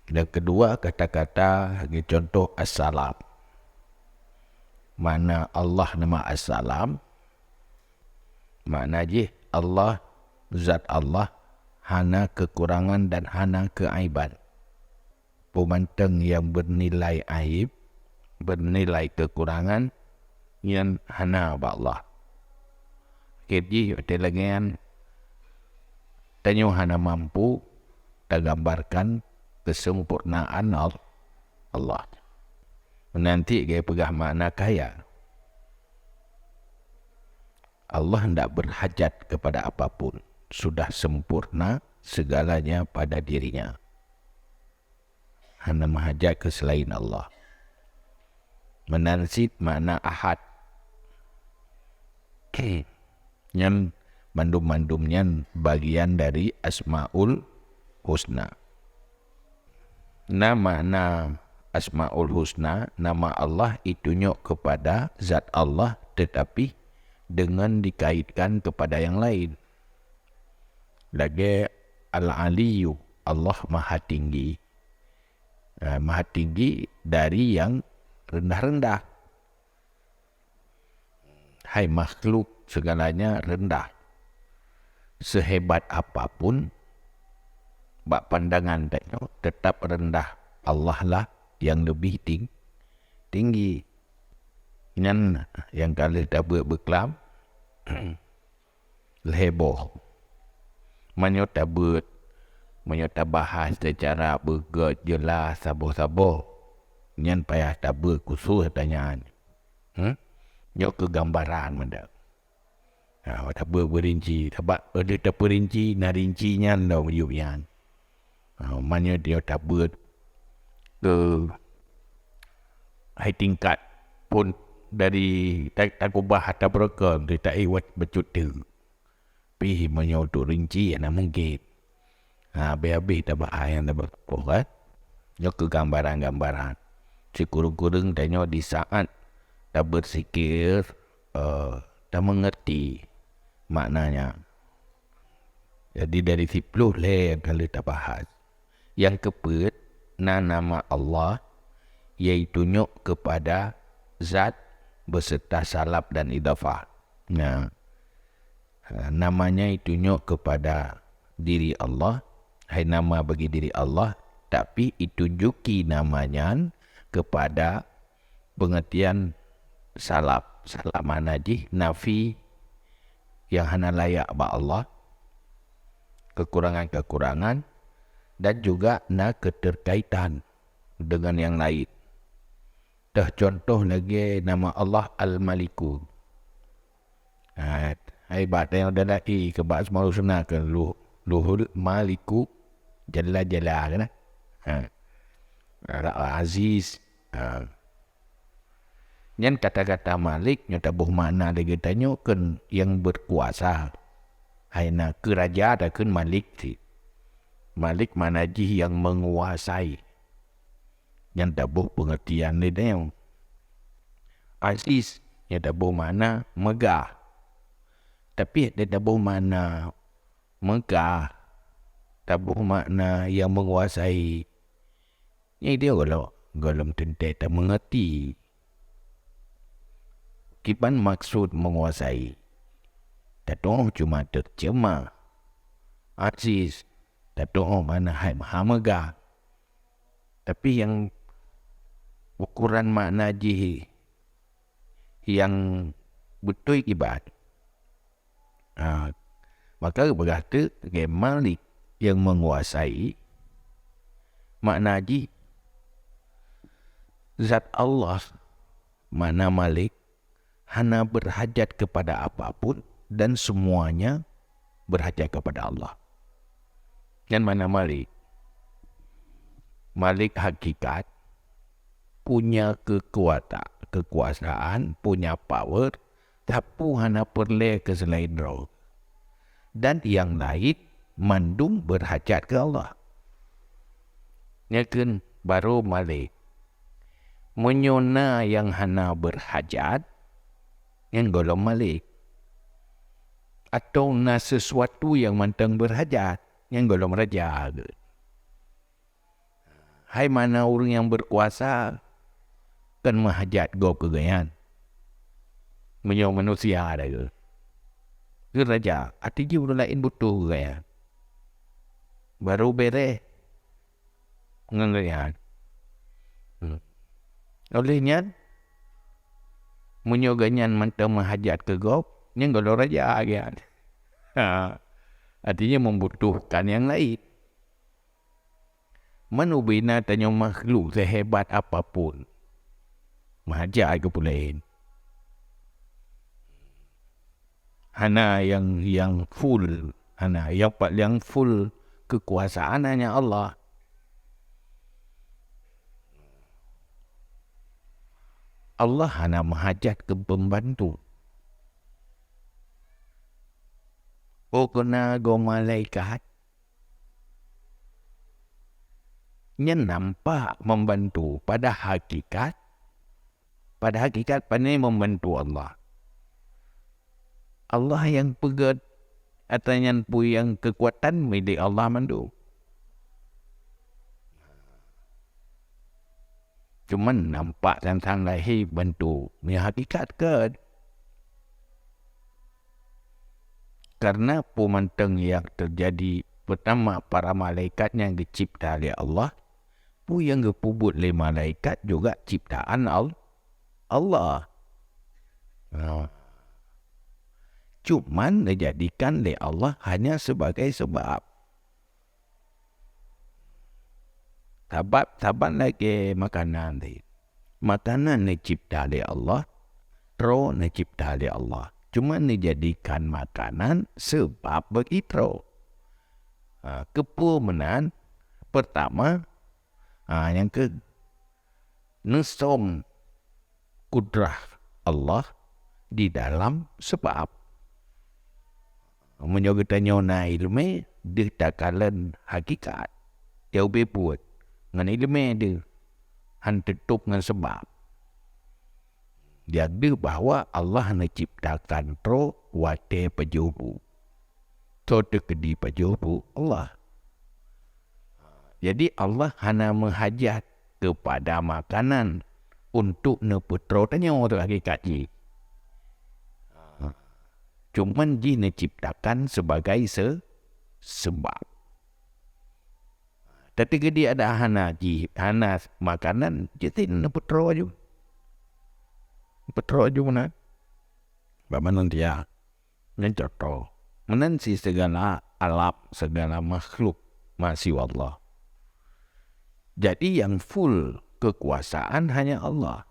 Dan kedua kata-kata contoh as-salam. Mana Allah nama as-salam, makna je Allah, zat Allah hana kekurangan dan hana keaiban. Pemantang yang bernilai aib, bernilai kekurangan yang hana ba Allah. Jadi hotel lagi kan tanyo hana mampu tergambarkan kesempurnaan Allah. Nanti dia pegah makna kaya. Allah tidak berhajat kepada apapun. Sudah sempurna segalanya pada dirinya. Hanya menghajat ke selain Allah. Menansit makna ahad. Yang mandum-mandumnya bagian dari Asmaul Husna. Nama Asmaul Husna, nama Allah itunya kepada zat Allah tetapi dengan dikaitkan kepada yang lain. Lagi Al-Aliyu, Allah Maha Tinggi. Maha Tinggi dari yang rendah-rendah. Hai makhluk segalanya rendah. Sehebat apapun bak pandangan tetap rendah. Allah lah yang lebih tinggi. Ini yang kalau kita berkelam leheboh. Menyota bahas secara berget jelas saboh-saboh. Ini payah tak khusus tanyaan. Nyok kegambaran mendak. Tak berinci. Sebab ada tak berinci, narincinya dah menyubian. Mana dia tak ke high tingkat pun dari tak ubah atau berkam dia tak iwat bercuti pergi menyautuk rinci yang mungkin habis-habis tak bahaya yang tak berkuat dia ke gambaran-gambaran si kurung-kurung tanya di saat tak bersikir tak mengerti maknanya. Jadi dari 10 yang kalau tak bahas yang keput nama Allah iaitu nyok kepada zat beserta salab dan idafah. Namanya itu nyok kepada diri Allah. Hai nama bagi diri Allah. Tapi ditunjuki namanya kepada pengertian salab. Salab mana je? Nafi yang hana layak ba Allah. Kekurangan-kekurangan. Dan juga keterkaitan dengan yang lain. Dah contoh lagi nama Allah Al-Maliku. Hebat yang ada lagi ke bahas malu senang ke Luhul Maliku Jalla-Jalla kan. Aziz. Yang kata-kata Malik nyata buh makna lagi tanya kan yang berkuasa. Haina kerajaan kan Malik si. Malik mana ji yang menguasai. Yang tak boleh pengertian ni dia. Aziz yang tak boleh mana megah. Tapi dia tak boleh mana megah. Tak boleh makna yang menguasai. Ini dia kalau tentu tak mengerti. Kipan maksud menguasai. Tak tahu cuma terjemah. Aziz. Tak tahu mana hai maha megah. Tapi yang ukuran makna ji yang betul ibarat. Maka berkata Malik yang menguasai makna ji zat Allah makna Malik hana berhajat kepada apapun dan semuanya berhajat kepada Allah. Dan mana Malik? Malik hakikat punya kekuasaan, punya power, tapi hana perle ke selain roh. Dan yang lain mandum berhajat ke Allah. Nyakin baru Malik. Menyona yang hana berhajat, yang golong Malik. Atau na sesuatu yang mantang berhajat, yang golong raja. hai mana orang yang berkuasa kan mahajat gop kegayan. Menyo manusia ada ke. Ke raja, artinya orang lain butuh kegayan. Baru bere ngangayan. Olehnya menyo ganyan mantau mahajat ke gop, yang kalau raja kan. Artinya membutuhkan yang lain. Manubina tanya makhluk sehebat apapun. Mahajat ke pulain. Hana yang full, hana yang full kekuasaan hanya Allah. Allah hanya mahajat ke pembantu. Kena go malaikat. Nya nampak membantu pada hakikat. Pada hakikat pandai membantu Allah. Allah yang pegat atau yang kekuatan milik Allah mandu. Cuman nampak tentang lahir bantu. Ni hakikat ke? Karena pemantang yang terjadi pertama para malaikat yang dicipta oleh Allah. Pu yang dipubut oleh malaikat juga ciptaan Allah. Cuman dijadikan oleh Allah hanya sebagai sebab. Sabat lagi makanan ni. Makanan ni cipta oleh Allah. Tro ni cipta oleh Allah. Cuma dijadikan makanan sebab begitu. Kepumenan pertama. Yang ke. Nesom kudrah Allah di dalam sebab. Menyogotanya na ilmu. Dia tak kalan hakikat. Dia buat. Dengan ilmu dia. Han tutup dengan sebab. Jadi bahawa Allah nak ciptakan tro wate pajubu. Tro tekedi pajubu Allah. Jadi Allah hanya menghajat kepada makanan untuk neputro tanya orang hakikatnya. Cuman dia nak ciptakan sebagai sebab. Tapi dia ada hana makanan jadi neputro aja. Petro aja mana? Bagaimana dia? Mencontoh. Menansi segala alam, segala makhluk masih Allah. Jadi yang full kekuasaan hanya Allah.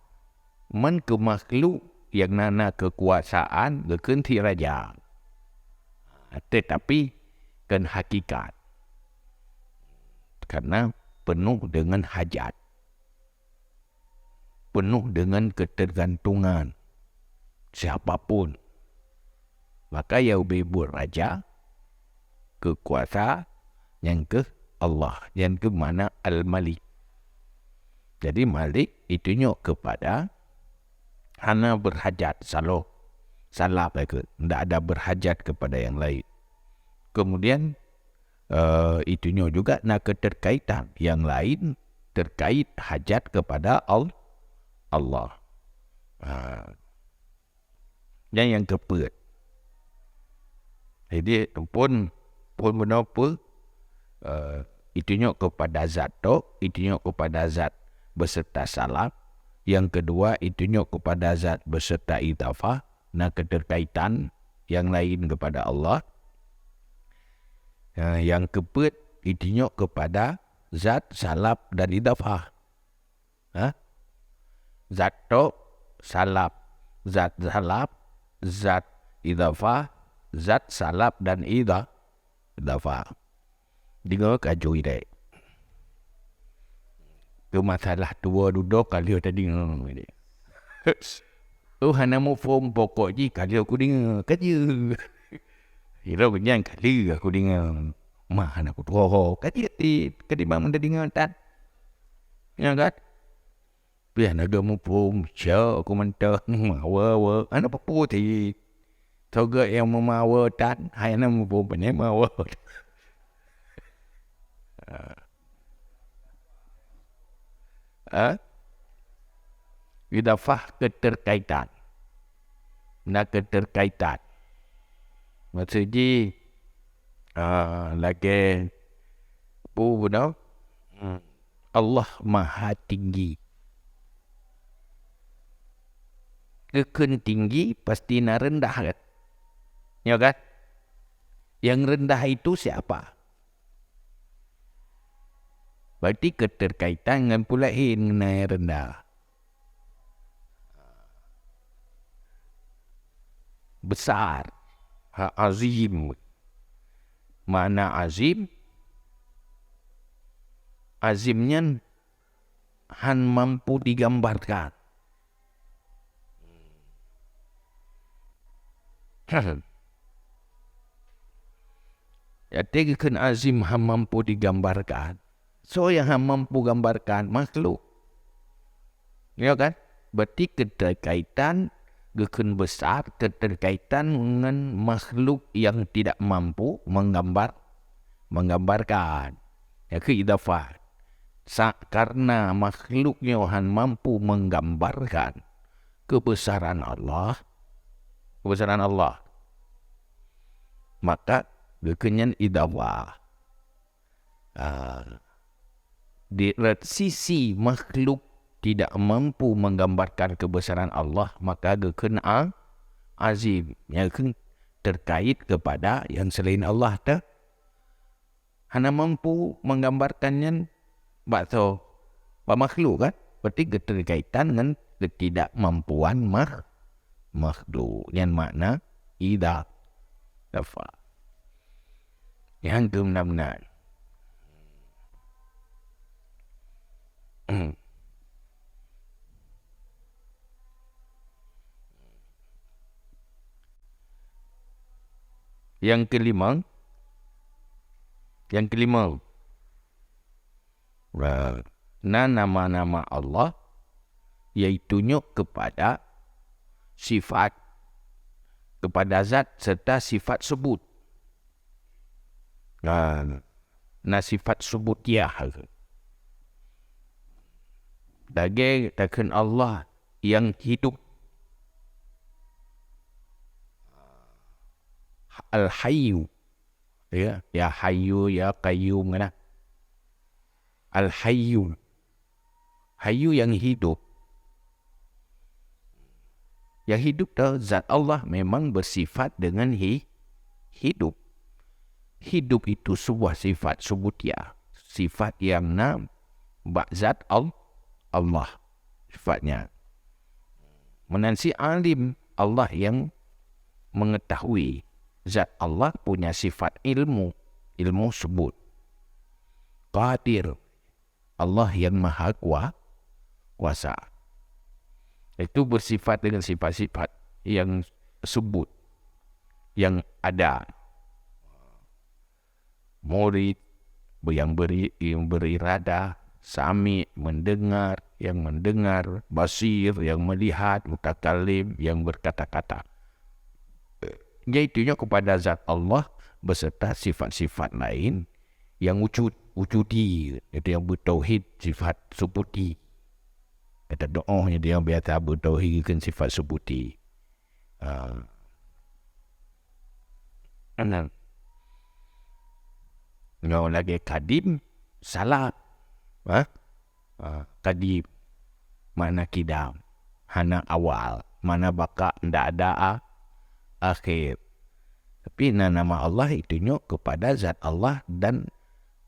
Man ke makhluk yang nana kekuasaan gekenti raja. Tetapi kan hakikat. Karena penuh dengan hajat. Penuh dengan ketergantungan siapapun. Maka yang bebur raja, kekuasa, yang ke Allah, yang ke mana Al-Malik. Jadi Malik itu nyok kepada hana berhajat salah baik, tidak ada berhajat kepada yang lain. Kemudian itu nyok juga nak keterkaitan yang lain terkait hajat kepada Allah. Dan yang keempat. Jadi pun menapa itu nyok kepada zat tu, itu nyok kepada zat beserta salam. Yang kedua itu nyok kepada zat beserta idafah, nah keterkaitan yang lain kepada Allah. Yang keempat itu nyok kepada zat salab dan idafah. Zat to, salab, zat salab, zat idafah, zat salab dan idafah. Dengar kaju ini. Itu masalah tua duduk kali tadi dengar ini. Hana mu form pokok je kali aku dengar kaja. Kira kenyang kali aku dengar. Mana aku tua kaja ti bang dah dengar tak? Ya kan? Biar naga mu form cia aku mentah mawa. Ana apa ti? Toga yang memawa tak? Hai ana mu form punya mawa. Idafah keterkaitan. Nak keterkaitan. Maksudnya lagi benar Allah Maha Tinggi. Kekun tinggi pasti nak rendah kan? Ya kan? Yang rendah itu siapa? Berarti keterkaitan dengan pula dengan yang rendah. Besar. Azim. Mana azim? Azimnya han mampu digambarkan. Jadi kan azim han mampu digambarkan. So yang han mampu gambarkan makhluk. Ya kan? Berarti keterkaitan gekun besar, keterkaitan dengan makhluk yang tidak mampu menggambarkan. Ya ke idafah. Karena makhluknya han mampu menggambarkan kebesaran Allah, maka gekenyan idafah. Di sisi makhluk tidak mampu menggambarkan kebesaran Allah, maka geken azim yang terkait kepada yang selain Allah dah hana mampu menggambarkannya bakso makhluk kan, berarti keterkaitan dengan ketidakmampuan makhluk yang makna idafah. Yang benar-benar Yang kelima, nama-nama Allah iaitunya kepada sifat, kepada zat serta sifat sebut. Sifat sebutiah. Daging takkan Allah yang hidup. Al-Hayyu. Ya Hayyu, ya Qayyum kan. Al-Hayyu. Hayyu yang hidup. Yang hidup dah zat Allah memang bersifat dengan hidup. Hidup itu sebuah sifat subutiah. Sifat yang zat Allah. Sifatnya. Menansi alim Allah yang mengetahui. Zat Allah punya sifat ilmu sebut. Qadir, Allah yang maha kuasa. Itu bersifat dengan sifat-sifat yang sebut, yang ada. Murid, yang berirada, sami, mendengar, yang mendengar, basir, yang melihat, mutakalim, yang berkata-kata. Iaitunya kepada zat Allah beserta sifat-sifat lain yang wujudi, itu yang bertauhid sifat subuti. Kata doa dia yang biasa bertauhid kan sifat subuti. Yang lagi kadim salah. Kadim mana kidam, hana awal, mana baka ndak ada akhir. Tapi nama Allah itunya kepada zat Allah dan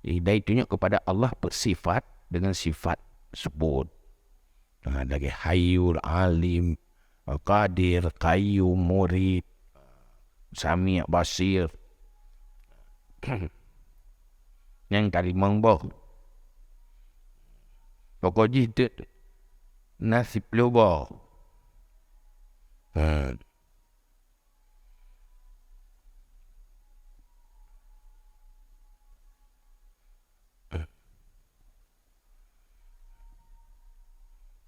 itunya kepada Allah bersifat dengan sifat sebut. Lagi Hayyul, Alim, Qadir, Qayyum, Murid, Sami', Basir. Yang kalimang boh. Pokoknya itu nasib lu boh.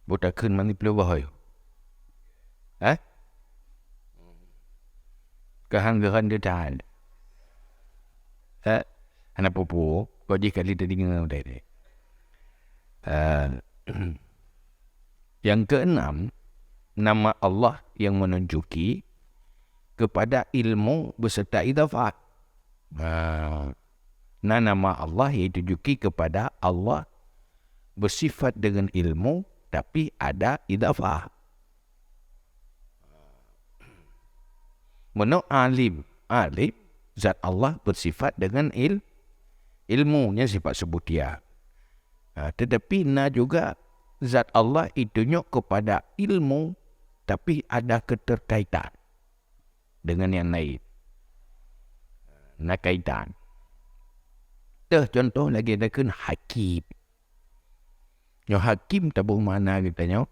Budak kun mani peluah yo. Kehanggaran dia dah. Anak pupu, kau jika dia dengar dah. Yang keenam, nama Allah yang menunjuki kepada ilmu beserta idafah. Nama Allah yang ditunjuki kepada Allah bersifat dengan ilmu tapi ada idafah. Menurut alim, zat Allah bersifat dengan ilmunya sifat sebutia. Tetapi juga zat Allah ditunjuk kepada ilmu tapi ada keterkaitan dengan yang lain. Kaitan. Contoh lagi ada kan hakim. Yang hakim tabu mana kita nyo?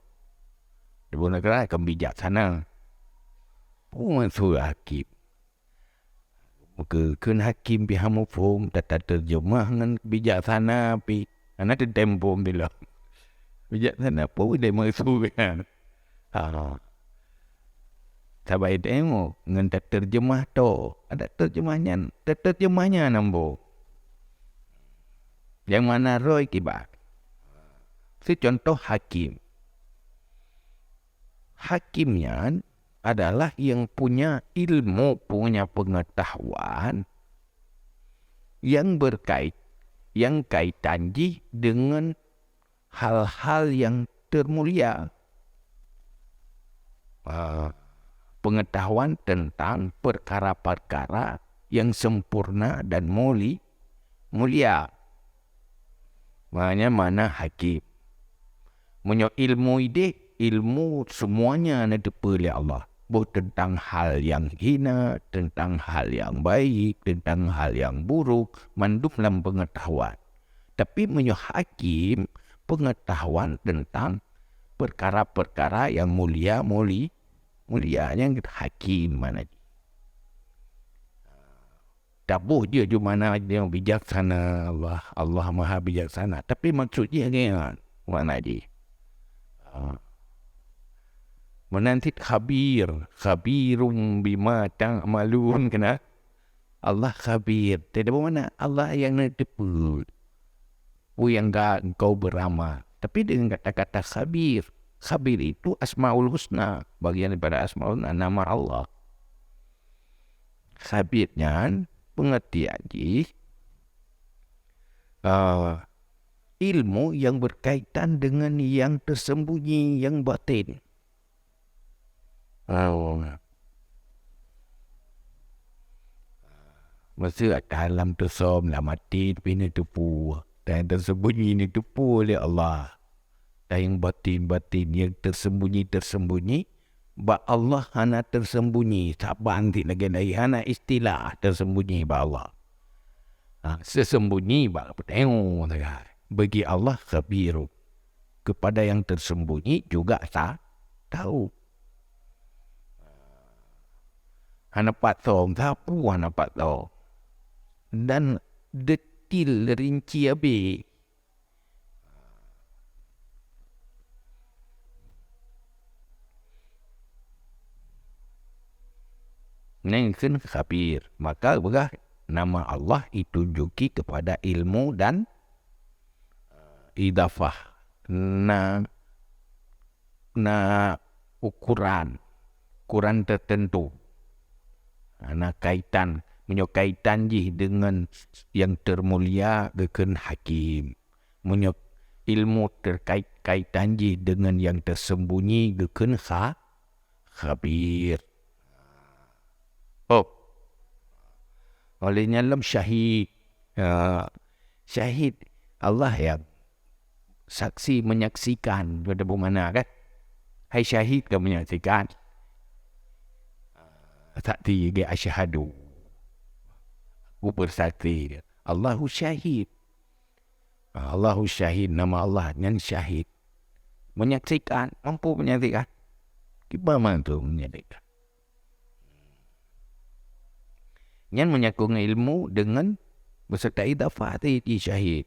Tabu negara akan bijaksana. Maksud hakim. Maka kan hakim pihak mufhum tata terjemah dengan bijaksana pi. Ana tempo bila. Bijaksana pun dia maksud kan. Sabai tengok dengan terjemah tu. Ada terjemahnya nambo. Yang mana roy kibat. Contoh hakim. Hakimnya adalah yang punya ilmu, punya pengetahuan yang kaitan dengan hal-hal yang termulia. Pengetahuan tentang perkara-perkara yang sempurna dan mulia. Maknanya mana hakim. Menyo ilmu semuanya ada oleh Allah. Tentang hal yang hina, tentang hal yang baik, tentang hal yang buruk, mandum dalam pengetahuan. Tapi menyo hakim, pengetahuan tentang perkara-perkara yang mulianya hakim mana. Tabuh dia mana dia bijaksana Allah Maha bijaksana. Tapi maksudnya kan mana dia? Menanti khabirum bima ta'malun kena. Allah khabir. Tidak bermakna Allah yang netepul. Yang engkau beramal. Tapi dengan kata-kata khabir. Khabir itu asmaul husna. Bagian daripada asmaul husna nama Allah. Khabirnya pengertian ilmu yang berkaitan dengan yang tersembunyi, yang batin. Masa dalam tersom, dalam mati, ini tupu. Dan tersembunyi ini tupu oleh Allah. Dan yang batin-batin, yang tersembunyi, ba Allah hana tersembunyi. Sabar nanti lagi dari hana istilah tersembunyi ba Allah. Sesembunyi ba tengok. Bagi Allah khabiru. Kepada yang tersembunyi juga tak tahu. Hana patong, tahu hana patong. Dan detil rinci habis. Ini kan khabir. Maka nama Allah ditunjuki kepada ilmu dan idafah. Ukuran tertentu. Kaitan. Menyokaitan dengan yang termulia dengan hakim. Ilmu terkaitan dengan yang tersembunyi dengan khabir. Olehnya dalam syahid. Syahid Allah yang saksi menyaksikan. Pada mana kan? Hai syahid kan menyaksikan. Sakti dia asyhadu. Aku bersaksi. Allahu syahid. Allahu syahid. Nama Allah yang syahid. Menyaksikan. Mampu menyaksikan. Gimana tu menyaksikan? Yang menyakung ilmu dengan beserta idafah tadi syahid.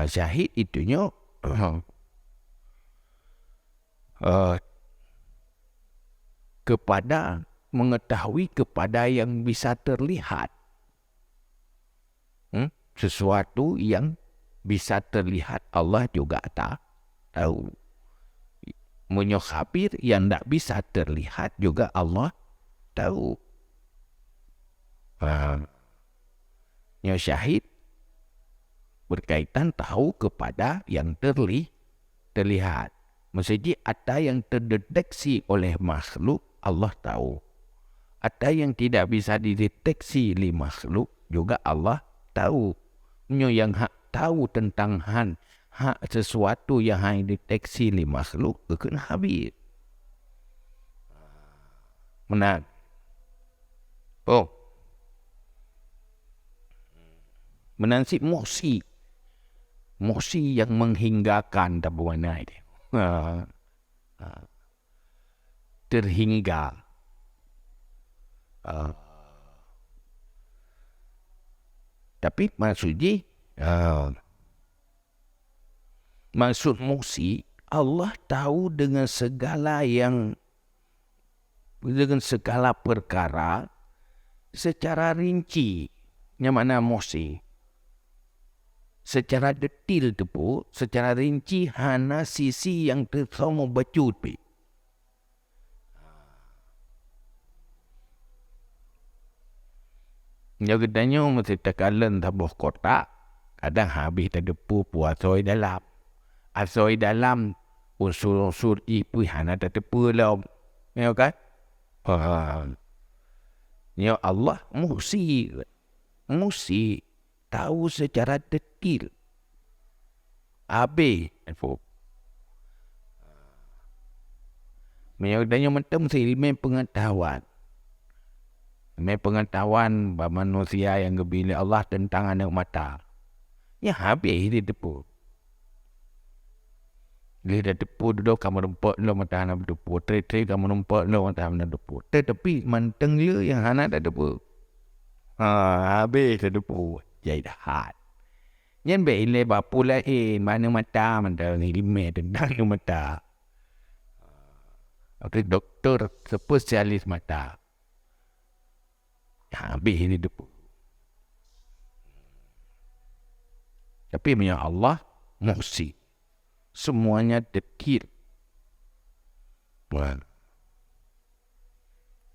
Syahid itunya kepada mengetahui kepada yang bisa terlihat. Sesuatu yang bisa terlihat Allah juga tahu. Munyo khabir yang tak bisa terlihat juga Allah tahu. Nyo syahid berkaitan tahu kepada yang terlihat. Maksudnya ada yang terdeteksi oleh makhluk, Allah tahu. Ada yang tidak bisa dideteksi oleh makhluk, juga Allah tahu. Nyo yang tahu tentang hak sesuatu yang dideteksi oleh makhluk, kena habis. Menang. Oh. Menansib mosi. Mosi yang menghinggakan tak berwarna dia. Terhingga. Tapi maksudnya maksud mosi, Allah tahu dengan segala perkara secara rinci. Yang mana mosi? Secara detil tu pun, secara rinci hana sisi yang tersama bacut pi. Yang katanya mesti tekalan tabuh kotak, kadang habis tak depu puasoi dalam. Asoi dalam unsur-unsur ipu hana tak depu lah. Ya kan? Ya Allah mesti tahu secara detil. Habis. Menyadanya mentem ilmu pengetahuan. Ilmu pengetahuan manusia yang kebila Allah tentang anak mata. Ya habis dia depu. Dia dah depu duduk kamu nampak lo mata anak depu. Tri kamu nampak lo mata anak depu. Tetapi manteng dia yang anak dah depu. Habis dah depu. Jadi dah. Nhân bị lê bà pula mà nó mà ta mình đời thì đi mẹ đừng đang nó mà ta. Cái doktor spesialis mata. Habis ini depu. Tapi punya Allah muhsi. Semuanya detil.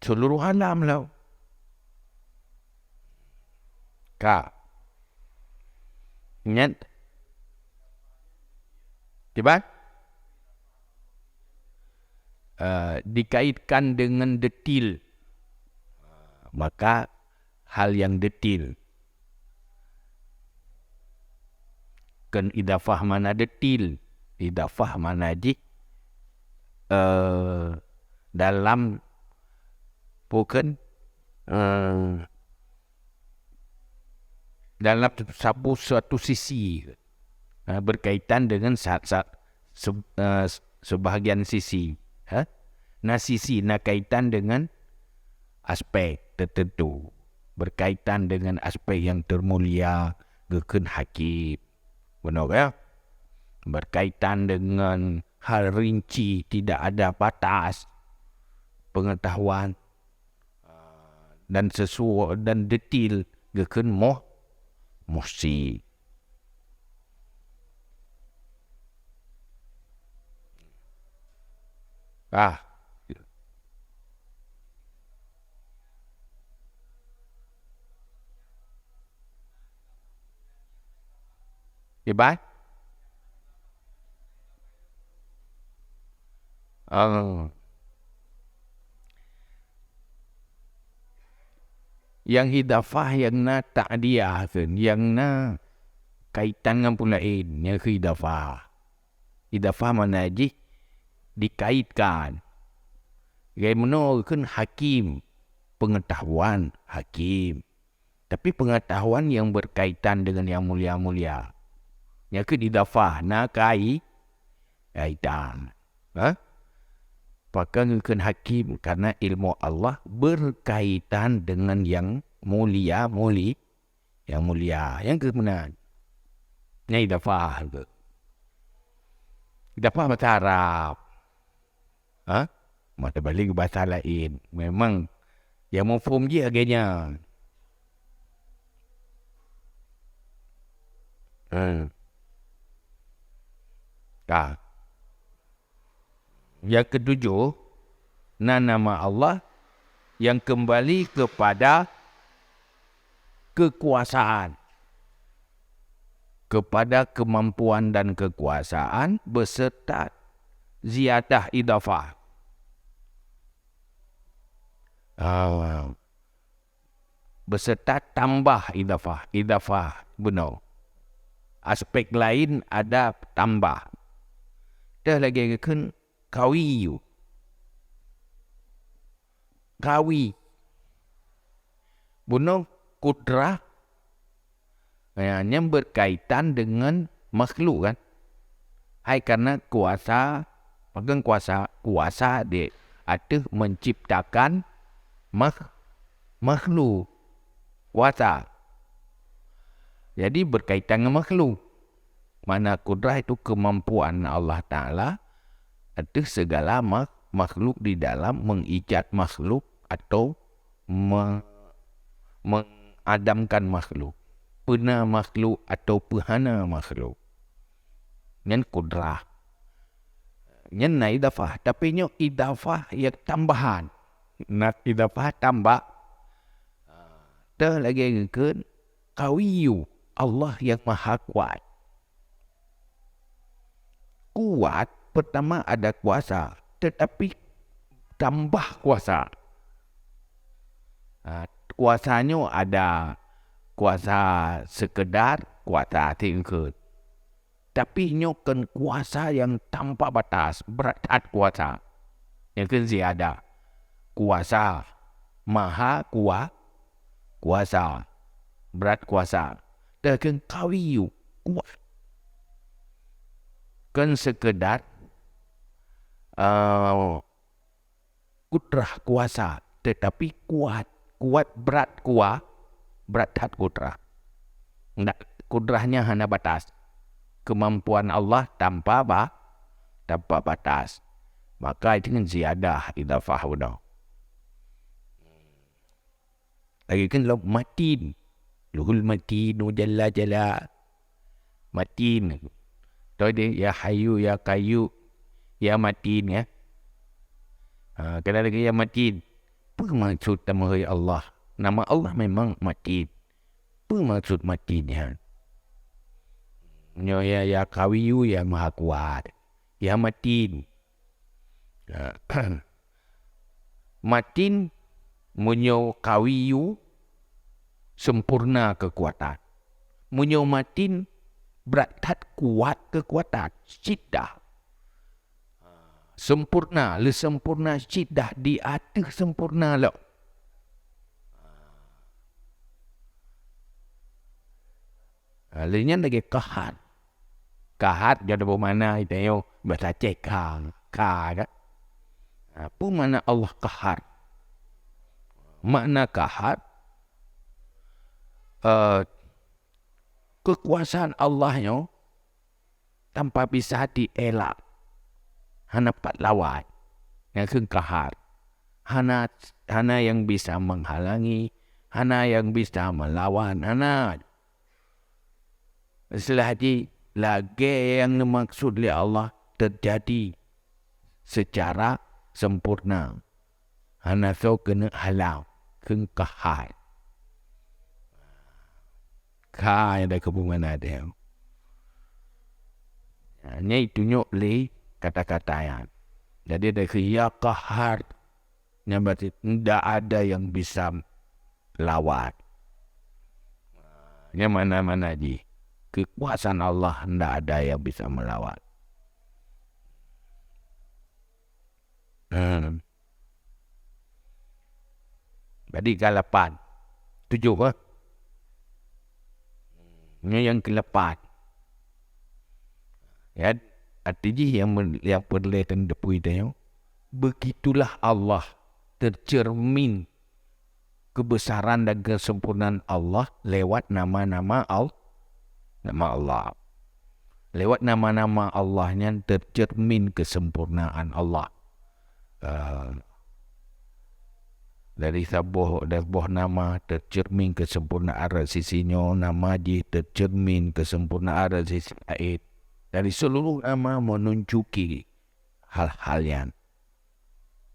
Seluruh alam lah. Kak. Ingat? Tiba? Dikaitkan dengan detil. Maka hal yang detil. Kan idafah mana detil. Idafah mana dalam bukan dalam suatu sisi berkaitan dengan sebahagian sisi. Nah sisi nak kaitan dengan aspek tertentu, berkaitan dengan aspek yang termulia, geken hakim, benar ya? Berkaitan dengan hal rinci, tidak ada batas pengetahuan dan sesuai dan detil, geken muhsi. Hebat? Yang hidafah yang na ta'diyah yang na kaitan dengan pula yang hidafah. Hidafah mana aja dikaitkan. Bagaimana kan hakim, pengetahuan hakim. Tapi pengetahuan yang berkaitan dengan yang mulia-mulia. Yang ke hidafah na kaitan. Pakai kan hakim karena ilmu Allah berkaitan dengan yang mulia. Yang kebenaran. Yang idafah ke. Idafah bahasa Arab. Mata balik bahasa lain. Memang yang mafhum je agaknya. Yang ketujuh, nama Allah yang kembali kepada kekuasaan, kepada kemampuan dan kekuasaan beserta ziyadah idafah. Beserta tambah idafah. Idafah benar. Aspek lain ada tambah. Dah lagi kan kawiyu. Kawi. Benar kudrah. Yang berkaitan dengan makhluk kan. Hai karena kuasa. Bukan kuasa. Kuasa dia ada menciptakan makhluk. Kuasa. Jadi berkaitan dengan makhluk. Mana kudrah itu kemampuan Allah Ta'ala. Ada segala makhluk di dalam mengijat makhluk atau mengadamkan makhluk. Pena makhluk atau pehana makhluk. Yang kudrah. Yang na idafah. Tapi yang idafah yang tambahan. Nak idafah tambah. Dah lagi kan kawiyu. Allah yang maha kuat. Kuat pertama ada kuasa. Tetapi tambah kuasa. Kuasanya ada kuasa sekedar, kuasa tingkat. Tapi nyokan kuasa yang tanpa batas. Berat kuasa. Yang kan ziyadah. Kuasa. Maha kuasa. Berat kuasa. Dan kawiyu. Kuat. Kan sekedar kudrah kuasa. Tetapi kuat. Kuat berat berat kudrah. Kudrahnya hanya batas. Kemampuan Allah tanpa batas. Maka itu kan ziyadah idafah benar. Lagi kan lo matin. Luhul matin jalla jalla. Matin. Tahu dia ya hayu ya kayu ya matin ya. Kalau lagi ya matin. Apa maksud nama Allah? Nama Allah memang matin. Apa maksud matinnya? Ya kawiyu ya maha kuat. Ya matin. Matin munyo kawiyu sempurna kekuatan. Munyo matin berat kuat kekuatan. Syiddah. Sempurna. Le sempurna syiddah di atas sempurna lo. Lainnya lagi kahat. Kahat jadi bermana itu yo. Bahasa cekang. Kahat. Apa mana Allah kahar? Makna kahar. Kekuasaan Allahnya tanpa bisa dielak. Hana pat lawan. Yang kan kahar. Hana yang bisa menghalangi. Hana yang bisa melawan. Hana. Setelah lagi yang dimaksud oleh Allah terjadi secara sempurna. Hana so kena halau. Kan kahar. Ka yang ada kebungan ada. Hanya itu nyok le kata-kata yang. Jadi ada ya kahar. Yang berarti tidak ada yang bisa lawan. Yang mana-mana ji. Kekuasaan Allah tidak ada yang bisa melawan. Jadi ke-8. 7 ke? Ini yang ke-8. Ya, artinya yang perlihatan depu itu. Begitulah Allah tercermin kebesaran dan kesempurnaan Allah lewat nama-nama Allah. Lewat nama-nama Allahnya tercermin kesempurnaan Allah. Dari sebuah nama tercermin kesempurnaan dari sisinya. Nama dia tercermin kesempurnaan dari sisi lain. Dari seluruh nama menunjuki hal-hal yang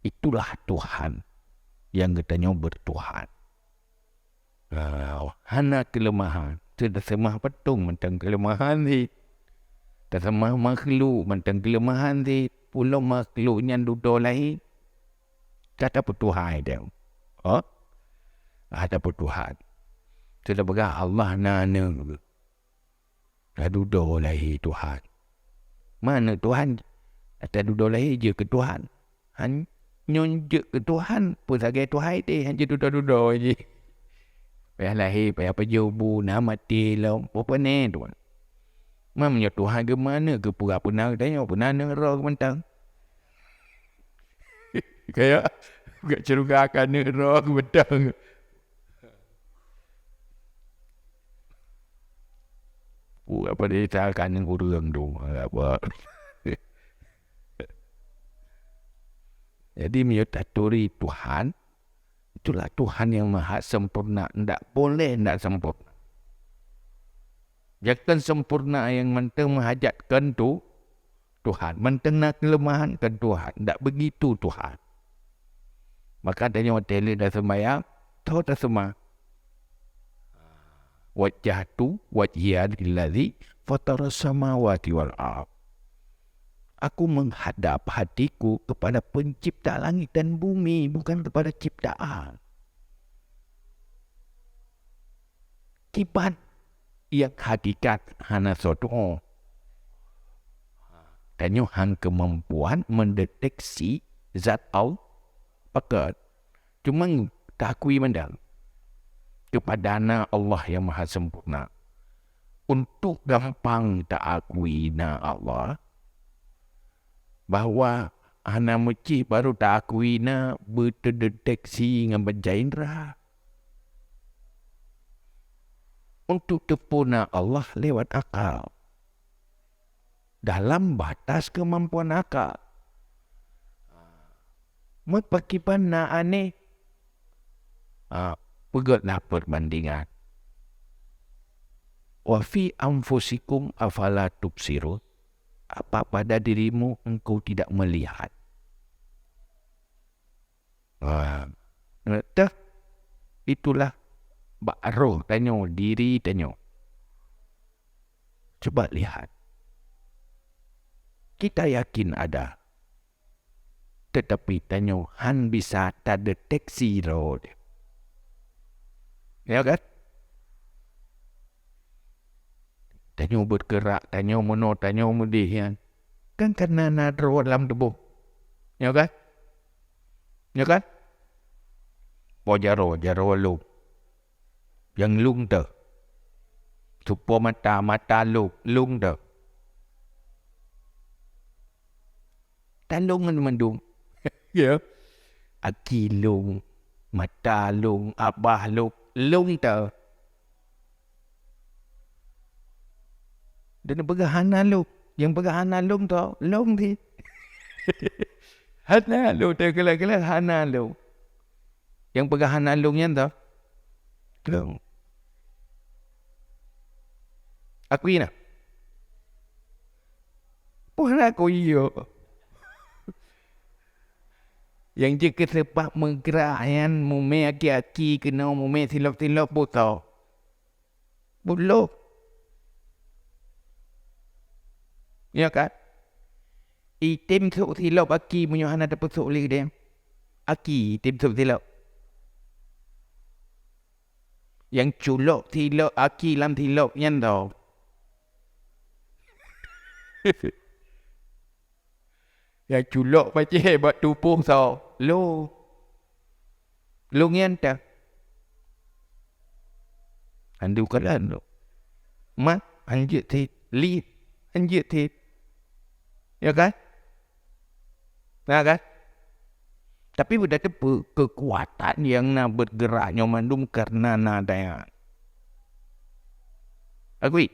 itulah Tuhan yang katanya bertuhan. Hana kelemahan. Tidak semah petung tentang kelemahan ni. Tak semah makhluk tentang kelemahan ni. Pulau makhluknya duduk lain. Tak ada Tuhan dia. Oh? Ada Tuhan. Sudah berkata Allah nana. Dah duduk lain Tuhan. Mana Tuhan? Tak duduk lain je ke Tuhan. Nyonjek ke Tuhan. Pun sebagai Tuhan dia. Hanya duduk-duduk je. Payah lahir, payah perjubu, nak mati lah. Apa ni tuan? Mamanya Tuhan ke mana ke pura benar tanya. Benar roh ke mentang. Kayak gak cerugakan roh ke mentang. Apa dia cakap yang kurang tu. Apa. Jadi menyatauri Tuhan. Itulah Tuhan yang maha sempurna. Tak boleh tak sempurna. Jangan sempurna yang mentang menghajatkan tu Tuhan. Mentang nak kelemahan kan Tuhan. Tak begitu Tuhan. Maka tanya hotel dah sembahyang. Tahu tak semua. Wajjahtu wajhiya lillazi fatara samawati wal ardh. Aku menghadap hatiku kepada pencipta langit dan bumi, bukan kepada ciptaan. Kibat yang hakikat hana soto. Tanya hang kemampuan mendeteksi zat Allah pakat. Cuma tak akui mandang. Kepada Allah yang maha sempurna. Untuk gampang tak akui na Allah. Bahawa hana meci baru tak akui na berterdeteksi dengan pencaindra. Untuk tepuna Allah lewat akal. Dalam batas kemampuan akal. Mepakipan na aneh. Pegotlah perbandingan. Wa fi anfusikum afala tubsirun. Apa pada dirimu engkau tidak melihat. Itulah roh tanya, diri tanya. Coba lihat. Kita yakin ada. Tetapi tanya, han bisa tak deteksi roh dia. Ya kan? Tanya bergerak, tanya mono, tanya mudih. Kan karena ada roh dalam tubuh. Ya kan? Ya kan? Jaro lung. Yang lung tu. Supo mata lung tu. Talung kan mendung. Ya. Aki lung, mata lung, abah lung tu. Dan pergahana lu. Yang pergahana lu tu. Lu ni. Hana lu. Terkelak-kelak hana lu. Yang pergahana lu yang tu. Lu. Aku ini. Puan aku iyo. Yang je kesepak menggerak yang mume aki-aki kena mume silap-silap botol. Buluk. Ya kan? Itim sok silap aki punya anak dapat sok lagi dia. Aki itim sok silap. Yang culok silap aki lam silap yang tau. Yang culok macam hebat tupuh sok. Lu yang tak. Andu kalan lu. Mat anjit tit. Li anjit tit. Ya kan? Nah kan? Tapi sudah ada kekuatan yang nak bergeraknya mandum karena nadanya. Agui.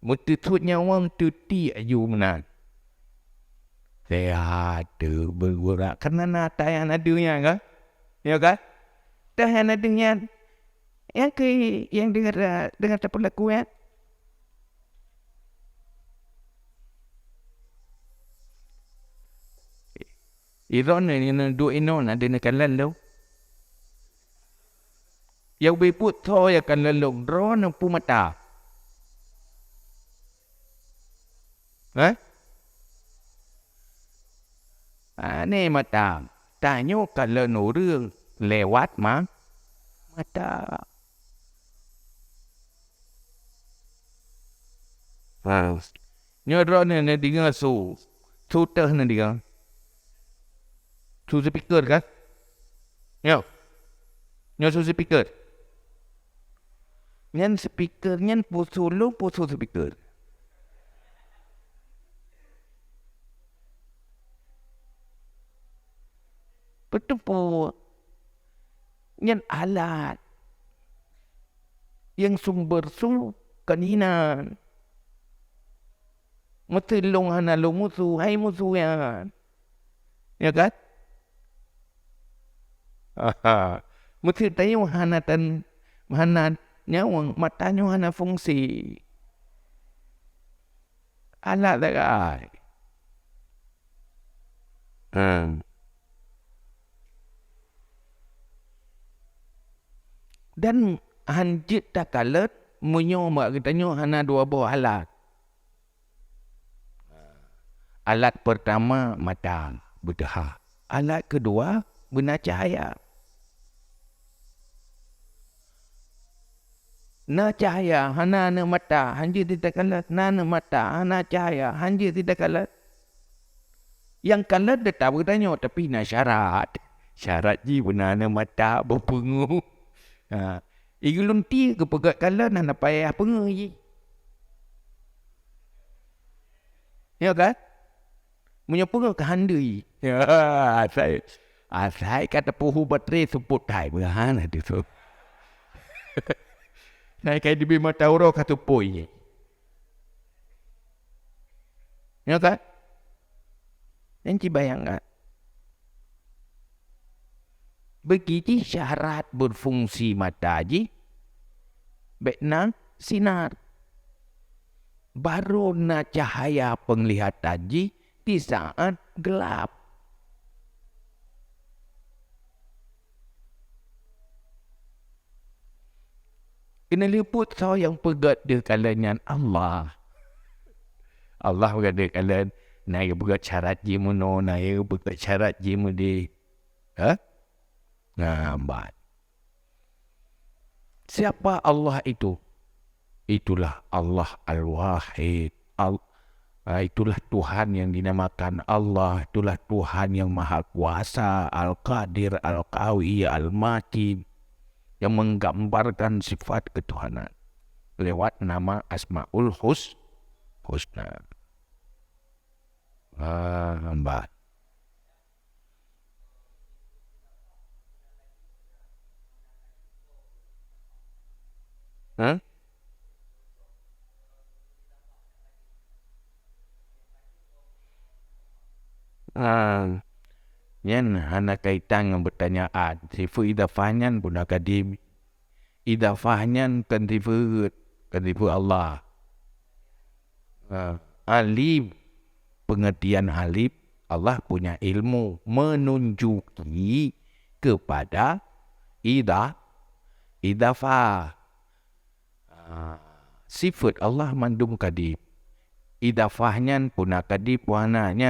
Mutututnya orang tuti aju menang. Saya ada bergerak karena nada yang adanya kan? Ya kan? Dah yang adanya. Yang dengar tak perlakuan. Iron ni do ino na din kan lalu. Yang biput tho ya kan lalu drone pu mata. Ni mata. Tanyo kalau nurung lewat mata. Nyo drone ni dengar su teh ni dengar. Su speaker kan? Nyo su speaker. Nyan speaker nyan pusu speaker. Betul po. Nyan alat yang sumber su kaninan. Matulong hana lumusu, hai musu yan. Ya kan? Mesti tayo hanatan nyawang matanya hana fungsi. Alat dah. Dan hanjit tak kalat munyo mak katanya hana dua buah alat. Alat pertama mata berdah. Alat kedua benar cahaya. Na cahaya hana mata hanjit tidak kalat. Na mata hana cahaya hanjit tidak kalat. Yang kalat dia tahu katanya tapi na syarat. Syarat ji benar mata berpengu. Igulun ti ke pegat kalat na payah pengu ji. Ya kan? Menyopo ke handui. Saya kata puhu baterai sebut hai berhan ada tu. Saya kaya di mata orang kata poi. Ya kan? Nanti bayangkan. Begitu syarat berfungsi mata ji. Bekna sinar. Baru na cahaya penglihatan ji. Di saat gelap. Kena liput so yang pegat dia kalangan Allah. Allah berkata kalian naik pegat syarat jimu no, naik pegat syarat jimu di. Nambat. Siapa Allah itu? Itulah Allah Al-Wahid. Itulah Tuhan yang dinamakan Allah. Itulah Tuhan yang Maha Kuasa, Al-Qadir, Al-Qawi, Al-Matin, yang menggambarkan sifat ketuhanan lewat nama Asmaul Husna. Mbak. Yan hana kaitan dengan pertanyaan. Sifat idafahnya pun akadim. Idafahnya kan sifat Allah. Alim, pengertian alim, Allah punya ilmu menunjuki kepada idafah. Sifat Allah mandum kadim. Idafahnya pun akadim puananya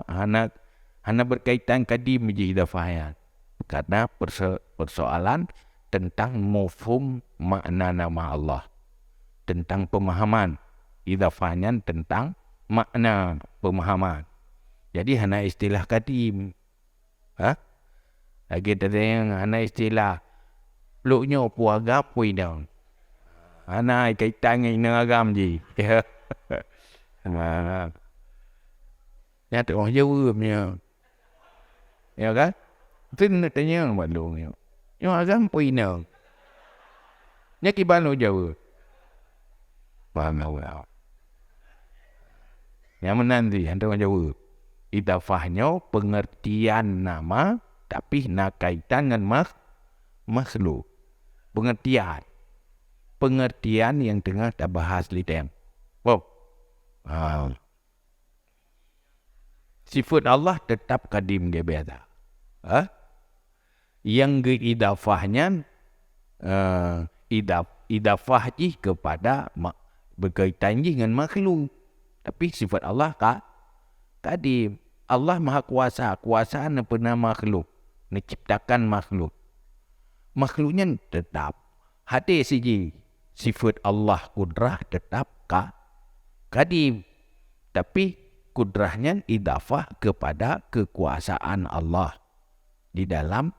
hana berkaitan kadim je idafahnya. Karena persoalan tentang mafhum makna nama Allah. Tentang pemahaman. Idafahnya tentang makna pemahaman. Jadi hana istilah kadim. Lagi ada yang hana istilah luknya puagam pui daun. Hana kaitan dengan agam je. Ya tu orang Jawa punya. Ya kan? Itu nak tanya buat lu ni. Yang agam pui daun. Nya kiban lu Jawa. Faham tak? Yang menanti antara orang Jawa. Idafahnya pengertian nama tapi nak kaitan dengan makhluk. Pengertian yang tengah tak bahas liteng. Wow. Sifat Allah tetap kadim dia biasa. Yang idafahnya idafah je kepada berkaitan je dengan makhluk. Tapi sifat Allah kadim. Allah maha kuasa. Kuasaan pernah makhluk. Menciptakan makhluk. Makhluknya tetap. Hadis saja. Sifat Allah kudrah tetap kadim. Tapi kudrahnya idafah kepada kekuasaan Allah. Di dalam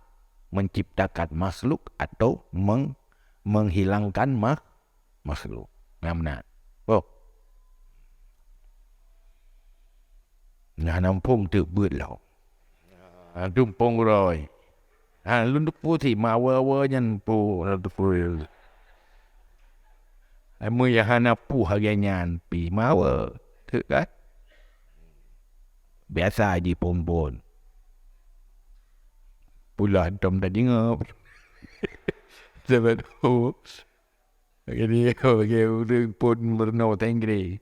menciptakan makhluk atau menghilangkan makhluk. Benar. Oh. Nhà nằm phong tự bượt lẩu. Trung phong rồi. Lúc lúc phố thì mà vơ nhân phố là tục rồi. Mười hana pu hagyanyan pi ma vơ. Thứ kan. Biasa di pon-pon. Pula antum tadi ngap. Sebab tu. Jadi kalau pun berno tengri.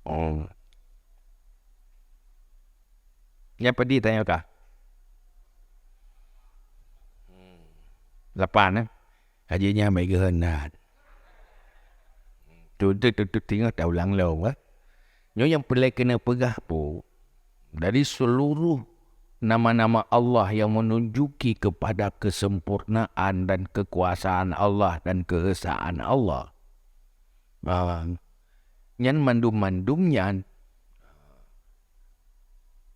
Oh. Yang pedih tanya kah? 8 hajinya mấy cái hình nè. Tôi tengok dah ulang lom kan. Nyo yang perlu kena pegah pun dari seluruh nama-nama Allah yang menunjuki kepada kesempurnaan dan kekuasaan Allah dan keesaan Allah. Yang mandum-mandumnya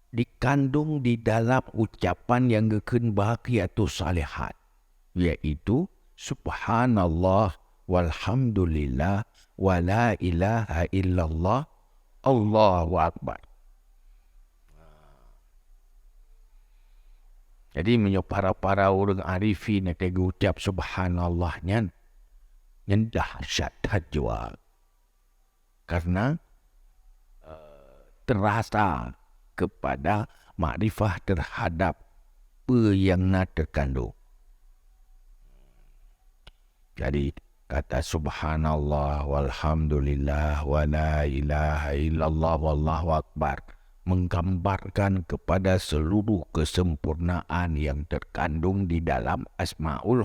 dikandung di dalam ucapan yang gekun bahagiatus salihat, yaitu subhanallah walhamdulillah wa la ilaha illallah Allahu akbar. Jadi para orang arifin yang ucap subhanallahnya yang dahsyat hajwa. Karena terasa kepada makrifah terhadap apa yang terkandung. Jadi kata subhanallah walhamdulillah wa la ilaha illallah wallahu akbar menggambarkan kepada seluruh kesempurnaan yang terkandung di dalam Asmaul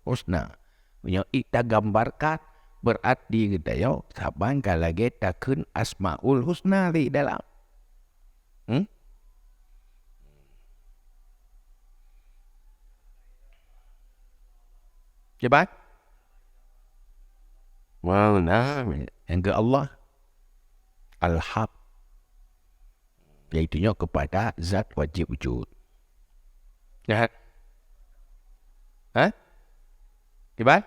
Husna. Yang kita gambarkan berarti kita yo saban kalau kita kun Asmaul Husna di dalam. Cepat. Wow, nah, yang ke Allah Al-Haq, iaitunya kepada zat wajib wujud. Jahat? Cepat?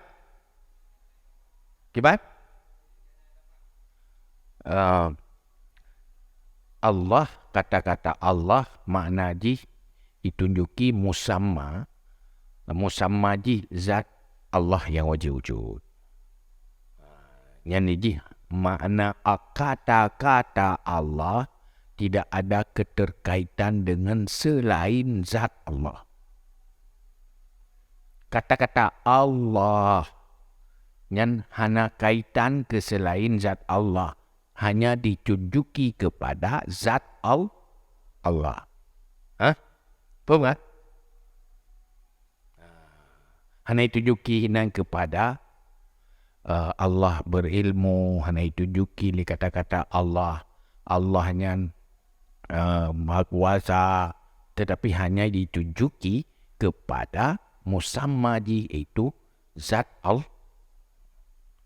Cepat? Allah, kata-kata Allah makna ji ditunjuki musamma. Musamma ji zat Allah yang wajib wujud. Yang ni ji makna kata-kata Allah tidak ada keterkaitan dengan selain zat Allah. Kata-kata Allah yang hanya kaitan ke selain zat Allah, hanya ditunjuki kepada zat Allah. Faham tak? Hanya ditunjuki kepada Allah berilmu, hanya ditunjuki li kata-kata Allah. Allahnya maha kuasa, tetapi hanya ditunjuki kepada musammaji, itu zat Allah.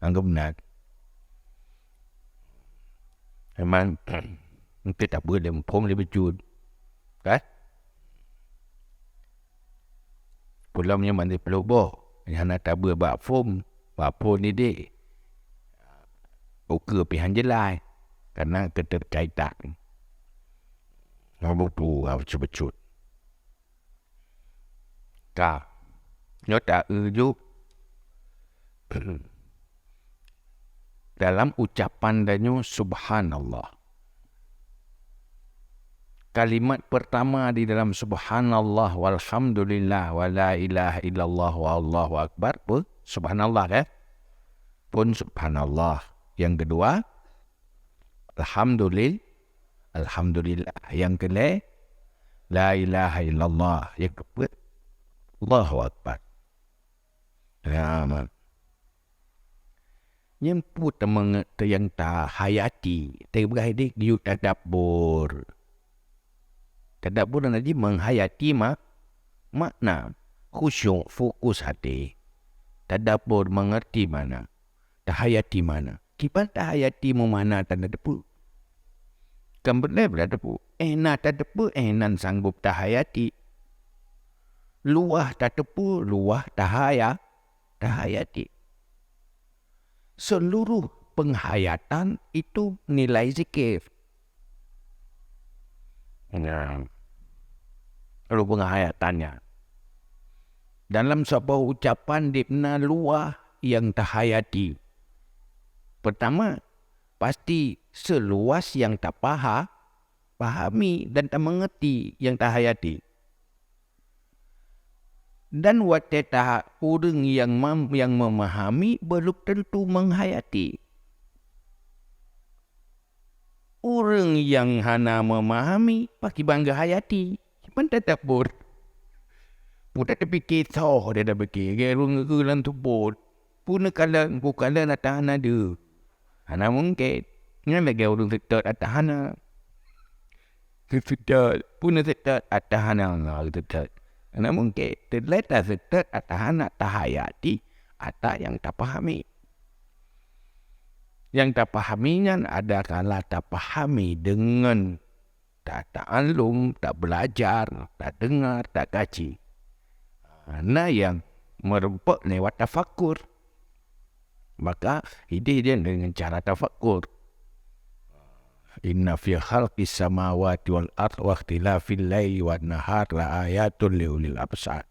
Anggap benar. Memang kita tak boleh mempom lebih wujud. Kan? Pulamnya mandi peloboh. Yang tak boleh buat form. Buat form ni dek. Buka pihak jelai. Karena keterkaitan. Nombor tu becut-becut. Kau. Nyo tak ujuk. Dalam ucapan danyo subhanallah. Kalimat pertama di dalam subhanallah walhamdulillah wa la ilaha illallah wa allahu akbar pun subhanallah kan? Pun subhanallah. Yang kedua, Alhamdulillah. Yang ketiga, la ilaha illallah. Yang keempat, Allahu Akbar. Ya, man. Nyemput yang tak hayati. Terberhadik you tadabbur. Tadabbur nanti menghayati makna. Khusyuk, fokus hati. Tadabbur mengerti mana. Tahayati mana. Kipan tahayati mu mana tadabbur. Kan benar tadabbur. Nak tadabbur, nan sanggup tahayati. Luah tadabbur, luah tahayati. Seluruh penghayatan itu nilai zikir. Seluruh penghayatannya. Dalam sebuah ucapan dipna luah yang tahayati. Pertama, pasti seluas yang tak pahami dan tak mengerti yang tahayati. Dan wateta orang yang memahami belum tentu menghayati. Orang yang hana memahami pakai bangga hayati. Cuman tetap bor. Putar terfikir dia dah fikir. Gerung kelan tu bor. Puna kalang bukanlah datang ada. Hana mungkin. Yang lagi orang tetap datang hana. Tetap. Puna tetap datang hana. Tetap. Karena mungkin terletak setet atau anak tahayati atau yang tak pahami. Yang tak pahaminya ada kala tak pahami dengan tak ta'allum, tak belajar, tak dengar, tak kaji. Nah yang merempuk lewat tafakur. Maka ide dia dengan cara tafakur. Inna fi khalqis samawati wal ardh wa ikhtilafil laili wan nahar la ayatul liulil absar.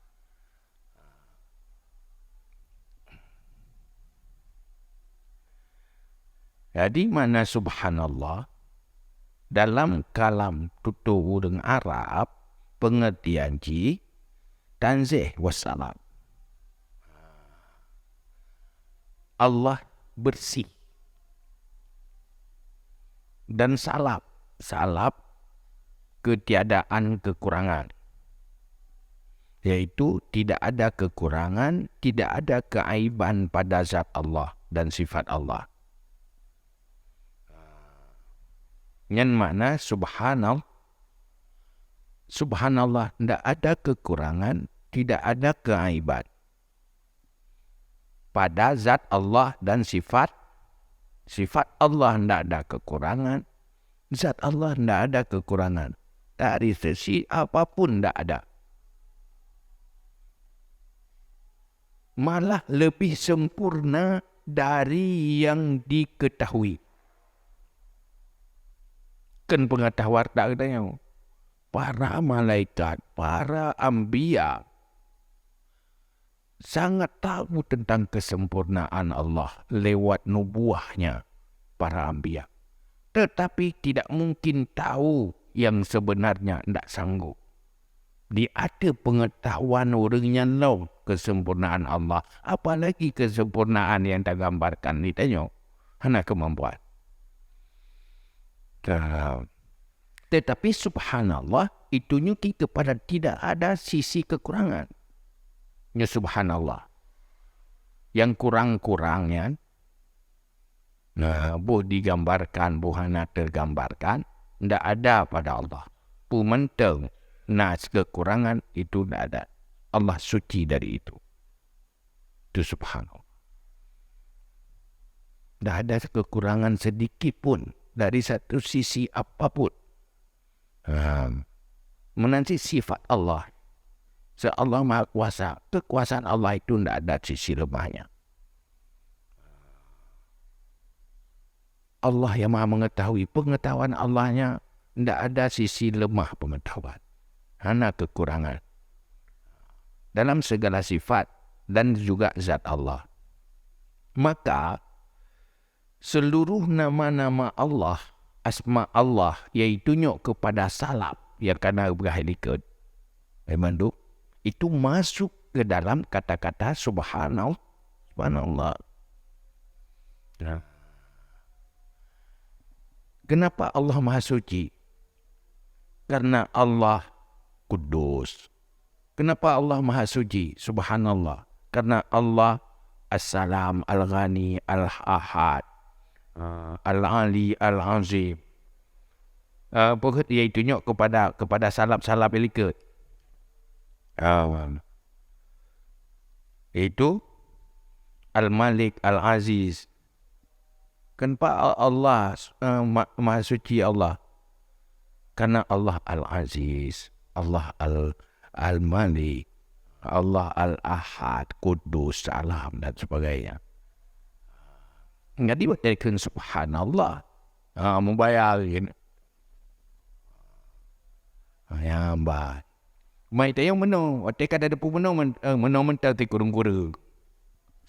Jadi mana subhanallah dalam kalam tutur urang Arab pengertian ji tanzih wassalam. Allah bersih. Dan salap ketiadaan kekurangan, yaitu tidak ada kekurangan, tidak ada keaiban pada zat Allah dan sifat Allah. Yang mana subhanallah tidak ada kekurangan, tidak ada keaiban pada zat Allah dan sifat Allah tidak ada kekurangan. Zat Allah tidak ada kekurangan. Dari sisi apapun tidak ada. Malah lebih sempurna dari yang diketahui. Kan pengetahuan tak ada. Para malaikat, para anbiya sangat tahu tentang kesempurnaan Allah lewat nubuahnya para anbiya. Tetapi tidak mungkin tahu yang sebenarnya tidak sanggup. Dia ada pengetahuan orangnya tahu kesempurnaan Allah. Apalagi kesempurnaan yang tak gambarkan. Ditanya, hanya kemampuan. Tetapi subhanallah itu nyuki kepada tidak ada sisi kekurangan. Ya subhanallah. Yang kurang-kurangnya, boleh digambarkan, buhana tergambarkan, tidak ada pada Allah. Pumenteng, kekurangan itu tidak ada. Allah suci dari itu. Itu subhanallah. Tidak ada kekurangan sedikit pun dari satu sisi apapun. Menanti sifat Allah. Allah Maha Kuasa. Kekuasaan Allah itu tidak ada sisi lemahnya. Allah yang Maha mengetahui. Pengetahuan Allahnya tidak ada sisi lemah pengetahuan. Hanya kekurangan. Dalam segala sifat dan juga zat Allah. Maka seluruh nama-nama Allah, asma Allah, iaitu nyok kepada salab yang kena berhalikat. Memang itu masuk ke dalam kata-kata subhanallah. Kenapa Allah Maha Suci? Karena Allah Kudus. Kenapa Allah Maha Suci? Subhanallah. Karena Allah As-Salam, Al-Ghani, Al-Ahad, Al-Ali, Al-Azim. Pokok dia tunjuk kepada salap-salap elikat. Itu Al-Malik, Al-Aziz. Kenapa Allah Maha Suci Allah? Karena Allah Al-Aziz, Allah Al-Malik, Allah Al-Ahad, Kudus, Salam dan sebagainya. Jadi buatkan subhanallah. Membayangkan. Yang baik. Mai tayang menang. Waktu kada ada pun menang mental ti kurung-kurung.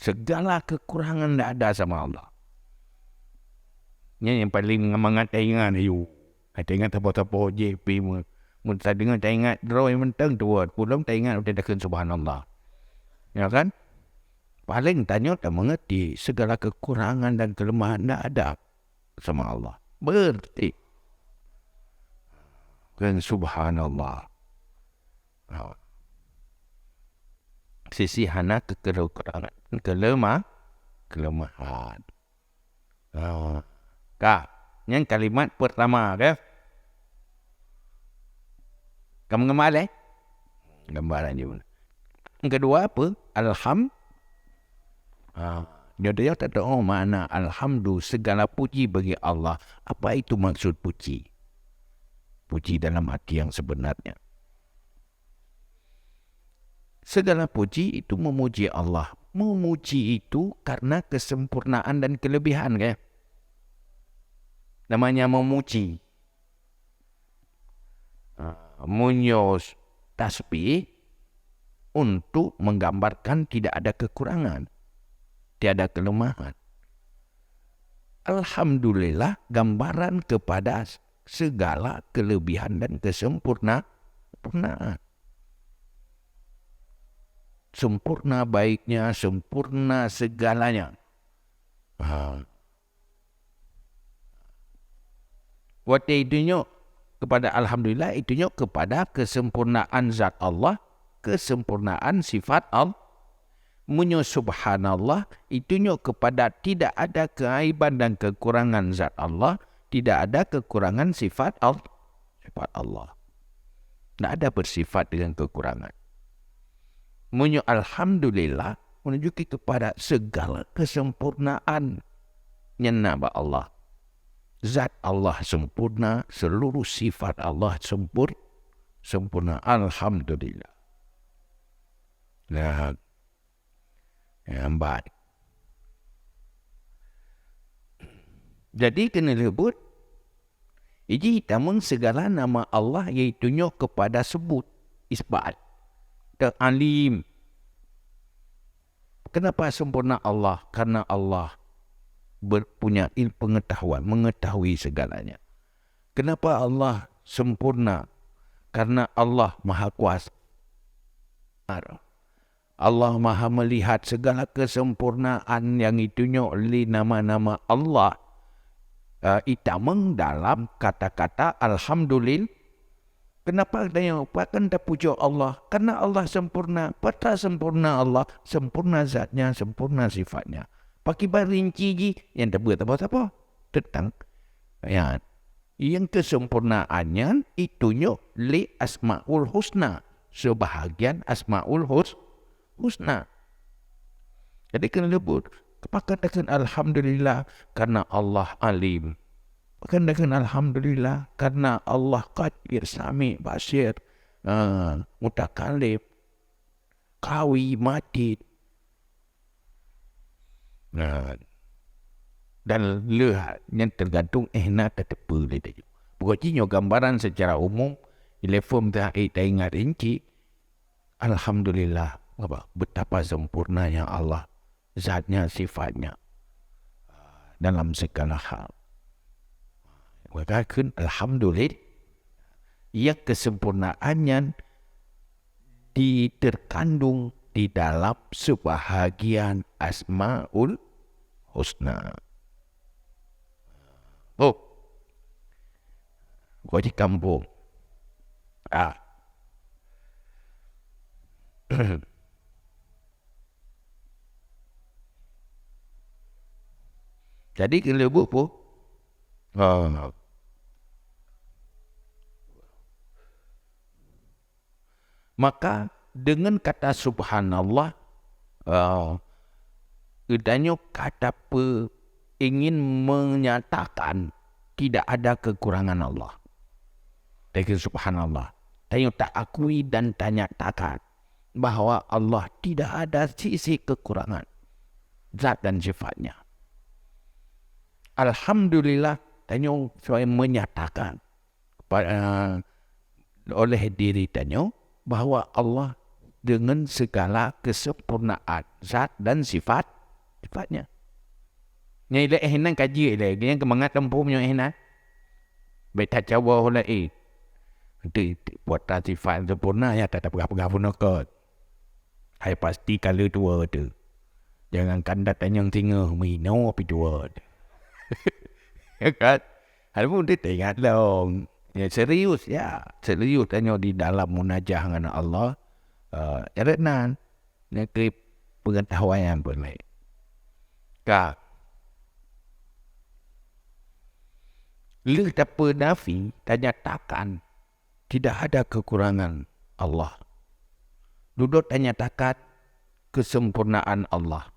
Segala kekurangan tak ada sama Allah. Ini yang paling mengatai ingat ayu. Saya ingat apa-apa JP mun saya dengar saya ingat draw yang mentang tu pulang saya ingat udah dakun subhanallah. Ya kan? Paling tanya tak mengerti segala kekurangan dan kelemahan tak ada sama Allah. Berarti kan subhanallah. Sisi hana kekurangan kelemahan. Kak, yang kalimat pertama ke? Kamu gambar gambaran je. Yang kedua apa? Dia tak tahu makna alhamdulillah, segala puji bagi Allah. Apa itu maksud puji? Puji dalam arti yang sebenarnya. Segala puji itu memuji Allah. Memuji itu karena kesempurnaan dan kelebihan kan? Namanya memuji. Munyos tasbih untuk menggambarkan tidak ada kekurangan, tiada kelemahan. Alhamdulillah gambaran kepada segala kelebihan dan kesempurnaan. Sempurna baiknya, sempurna segalanya. Waktu itunya kepada alhamdulillah, itunya kepada kesempurnaan zat Allah, kesempurnaan sifat Allah. Munyo subhanallah, itunya kepada tidak ada keaiban dan kekurangan zat Allah, tidak ada kekurangan sifat Allah. Tidak ada bersifat dengan kekurangan. Munyo alhamdulillah menunjuki kepada segala kesempurnaan nyenaba Allah. Zat Allah sempurna, seluruh sifat Allah sempurna. Alhamdulillah. Nah, yang baik. Jadi kena sebut, ini tamun segala nama Allah iaitunya kepada sebut isbat. Alim. Kenapa sempurna Allah? Karena Allah berpunya pengetahuan, mengetahui segalanya. Kenapa Allah sempurna? Karena Allah Maha Kuasa. Allah Maha melihat segala kesempurnaan yang itunya oleh nama-nama Allah. Itameng dalam kata-kata alhamdulillah. Kenapa tanya kan tak puja Allah? Karena Allah sempurna. Pada sempurna Allah, sempurna zatnya, sempurna sifatnya. Pakai barinci je yang tak buat apa-apa tentang ya. Yang kesempurnaannya itunya li asmaul husna, sebahagian asmaul husna. Jadi kena sebut katakan alhamdulillah karena Allah alim. Katakan alhamdulillah karena Allah qadir, sami, basir, mutakallim, qawi, matid. Dan lihat yang tergantung nak tepu le tadi. Pokoknya gambaran secara umum telefon tak ingat rinci. Alhamdulillah apa betapa sempurnanya Allah, zatnya, sifatnya dalam segala hal. Katakan alhamdulillah, ia kesempurnaannya terkandung di dalam sebahagian asmaul husna. Kau di kampung. Jadi kalau buku, maka dengan kata subhanallah, katanya kata ingin menyatakan tidak ada kekurangan Allah. Dengan subhanallah, tanya tak akui dan tanya takkan bahawa Allah tidak ada sisi kekurangan zat dan sifatnya. Alhamdulillah, tanya saya menyatakan oleh diri tanya bahawa Allah dengan segala kesempurnaan zat dan sifatnya. Nyai le enan kaji le, yang kemangat tempuh punya enan. Baik tak cawa oleh Itu buat sifat sempurna ya tak berapa pun kot. Hai pasti kalau tua tu. Jangan kandat tanya tinggal minum api tua. Ya kan? Hal pun dia ingat dong. Ya serius tanya di dalam munajah dengan Allah. Erenan. Ini pengetahuan yang boleh. Kak. Lu tak nafi tanya takkan. Tidak ada kekurangan Allah. Duduk tanya takkan kesempurnaan Allah.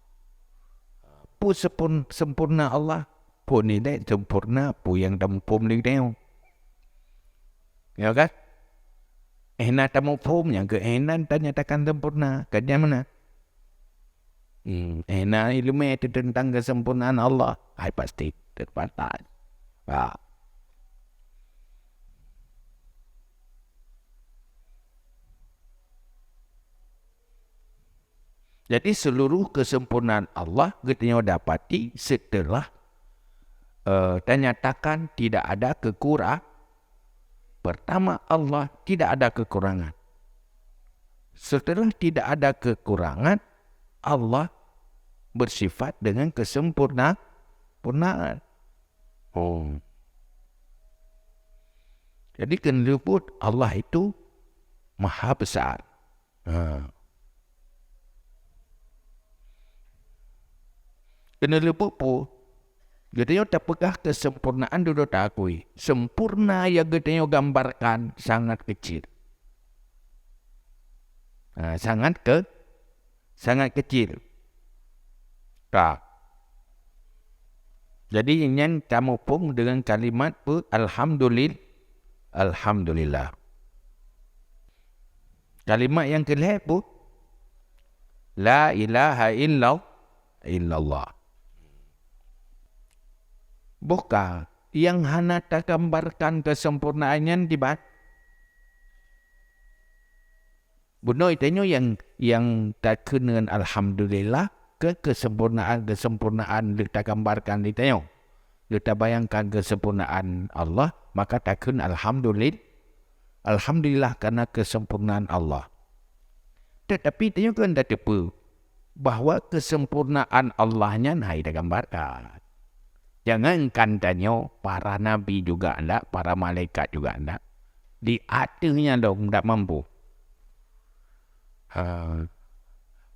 Sempurna Allah. Pun ini sempurna pun yang tempum ni tengok. Ya kan? Enak tempum yang ke enak tanya takkan sempurna. Kerja mana? Enak ilmu itu tentang kesempurnaan Allah. Hai pasti terbatas. Jadi seluruh kesempurnaan Allah kita dapati setelah dinyatakan tidak ada kekurangan. Pertama, Allah tidak ada kekurangan. Setelah tidak ada kekurangan, Allah bersifat dengan kesempurnaan. Jadi kena sebut Allah itu maha besar. Kena lebut pun, katanya tak pegah kesempurnaan dulu tak akui. Sempurna yang katanya gambarkan sangat kecil. Sangat kecil. Tak. Jadi ingin kamu pun dengan kalimat pun Alhamdulillah. Kalimat yang kelihatan pun La ilaha illallah. Bukan yang hana tak gambarkan kesempurnaannya di bat. Bunuh itu yang tak kena alhamdulillah kesempurnaan kita gambarkan di tengok. Kita bayangkan kesempurnaan Allah, maka tak kena alhamdulillah karena kesempurnaan Allah. Tetapi tengok kan tak tepu bahawa kesempurnaan Allahnya hai dah gambarkan. Jangan tanya para nabi juga anda, para malaikat juga anda. Di hatinya dong tak mampu.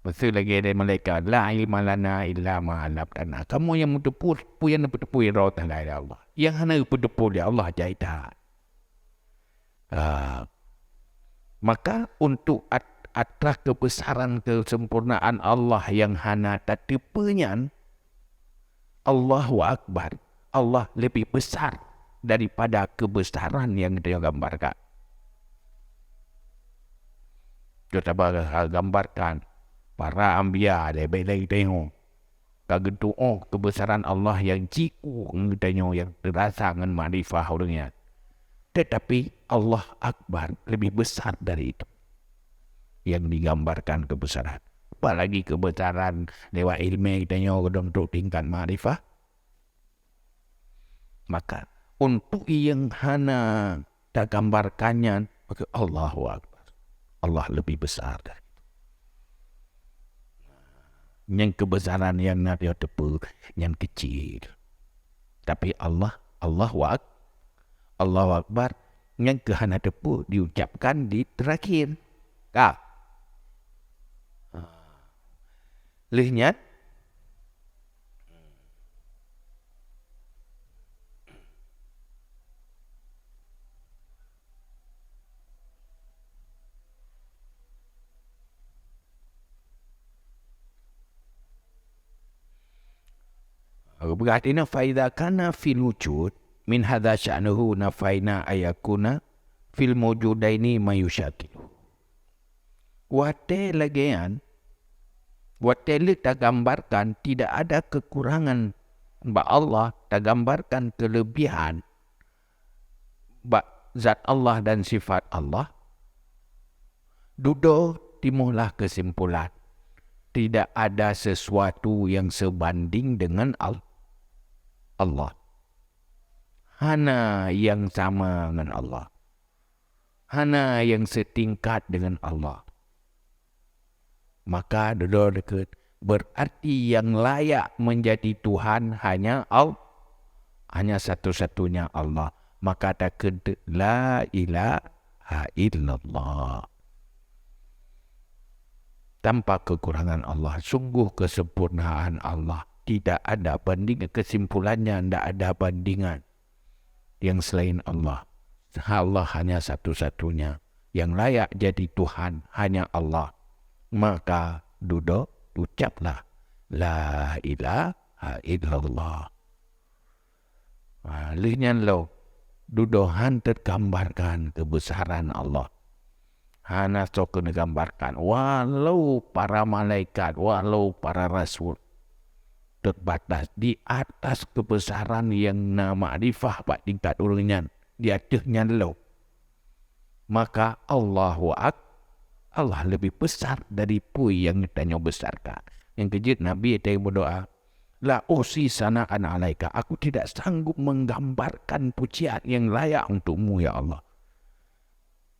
Betul lagi ada malaikat. La ilma lana illa ma'alabtana. Kamu yang mentepu, yang mentepu irautan dari Allah. Yang hana mentepu dia Allah jahitan. Maka untuk atas kebesaran kesempurnaan Allah yang hana tak tipunya, Allahu Akbar. Allah lebih besar daripada kebesaran yang dia gambarkan. Kita gambarkan para anbiya ada baik-baik tengok. Kagetu kebesaran Allah yang jiku tengok yang terasa dengan makrifah orangnya. Tetapi Allah Akbar lebih besar dari itu. Yang digambarkan kebesaran. Apalagi kebesaran lewat ilmu tengok untuk tingkat makrifah. Maka untuk yang hana tak gambarkannya, maka Allahu Akbar. Allah lebih besar dari itu. Yang kebesaran yang nanti tepu, yang kecil. Tapi Allahu Akbar yang kehana tepu diucapkan di terakhir. Kak. Lehnya berarti na faida kana fil wujud min hadza sya'nuhu nafaina ayakuna fil mawjudaini mayusyakilu. Wate lagian wate tak gambarkan tidak ada kekurangan ba Allah, tak gambarkan kelebihan ba zat Allah dan sifat Allah. Dudo timulah kesimpulan tidak ada sesuatu yang sebanding dengan Allah. Hana yang sama dengan Allah. Hana yang setingkat dengan Allah. Maka duduk dekat berarti yang layak menjadi Tuhan hanya Allah. Hanya satu-satunya Allah. Maka takut la ilaha illallah. Tanpa kekurangan Allah. Sungguh kesempurnaan Allah. Tidak ada bandingan. Kesimpulannya tidak ada bandingan. Yang selain Allah. Allah hanya satu-satunya. Yang layak jadi Tuhan hanya Allah. Maka duduk, ucaplah la ilaha illallah. Lihat lo, duduhan tergambarkan kebesaran Allah. Hana sok gambarkan walau para malaikat, walau para rasul terbatas di atas kebesaran yang nama ma'rifah pak tingkat urungan di atasnya lo. Maka Allahu Akbar. Allah lebih besar dari pui yang ditanya besarkan. Yang kejut Nabi itu berdoa, la usi sana'an alaika. Aku tidak sanggup menggambarkan pujian yang layak untukmu ya Allah.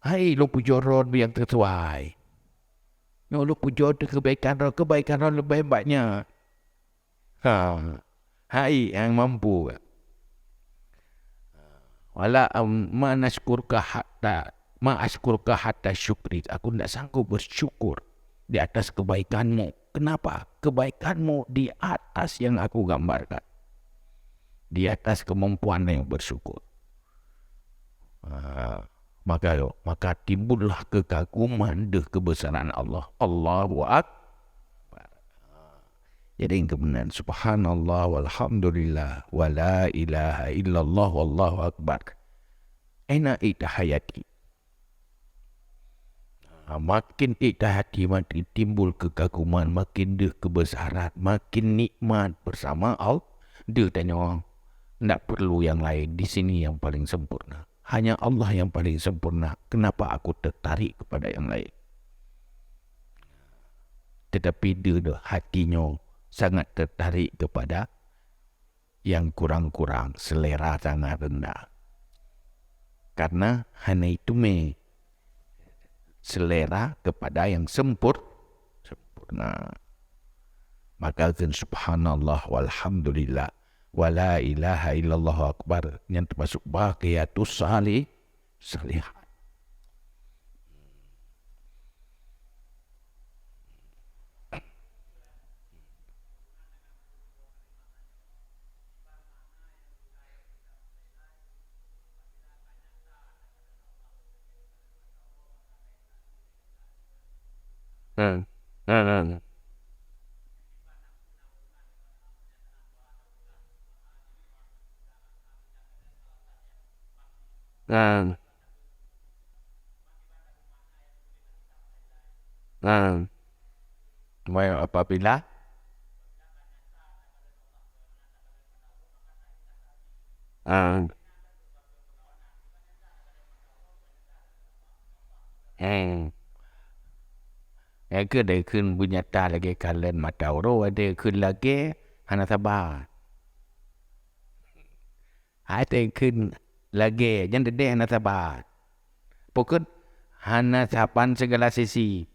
Hai lu pujoron yang sesuai. Lu pujo kebaikan roh lebih banyak. Hai yang mampu. Wala manaskurka hatta ma'askurka hatta syukri. Aku tidak sanggup bersyukur di atas kebaikanmu. Kenapa? Kebaikanmu di atas yang aku gambarkan. Di atas kemampuan yang bersyukur. Maka timbullah kekaguman deh kebesaran Allah. Allahu Akbar. Jadi yang kebenaran. Subhanallah walhamdulillah wa la ilaha illallah wallahu akbar. Aina itahayati. Makin hati makin timbul kekaguman, makin deh kebesaran, makin nikmat bersama Allah. Dia tanya orang, tidak perlu yang lain, di sini yang paling sempurna. Hanya Allah yang paling sempurna. Kenapa aku tertarik kepada yang lain? Tetapi dia hatinya sangat tertarik kepada yang kurang-kurang, selera sangat rendah. Karena hanya itu selera kepada yang sempurna. Maka subhanallah walhamdulillah wa la ilaha illallah akbar yang termasuk baqiyatus salihat. Apabila keได้ขึ้นบุญญาตาลge kalen matau ro adaขึ้นlagi hana sabar. Adaขึ้นlagi yang dede hana sabar. Pokok hana sapan segala sisi.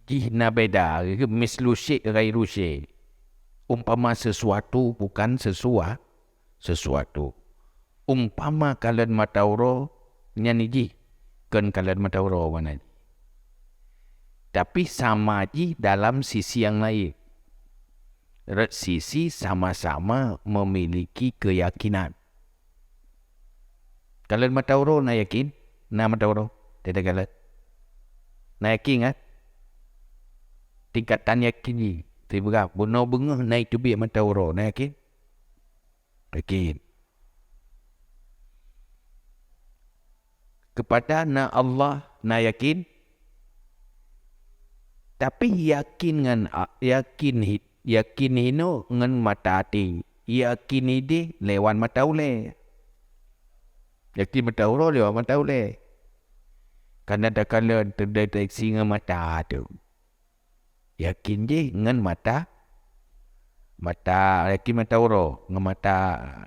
Jihna beda ke mislu syai' ghairu syai'. Umpama sesuatu bukan sesuatu. umpama kalian matauro nyaniji kan kalian matauro mana. Tapi sama ji dalam sisi yang lain. Sisi sama-sama memiliki keyakinan. Kalian matauro na yakin? Na matauro? Tidak kalian. Na yakin kan? Tingkatan yakin ni. Tiba-tiba benar bengah naik tubik matauro. Na yakin? Yakin. Kepada na Allah na yakin. Tapi yakin hino ngan mata hati. Yakin ide lewat mata ule. Yakin mata ule lewat mata ule. Karena ada kala terdeteksi ngan mata tu. Yakin je ngan mata yakin mata uro ngan mata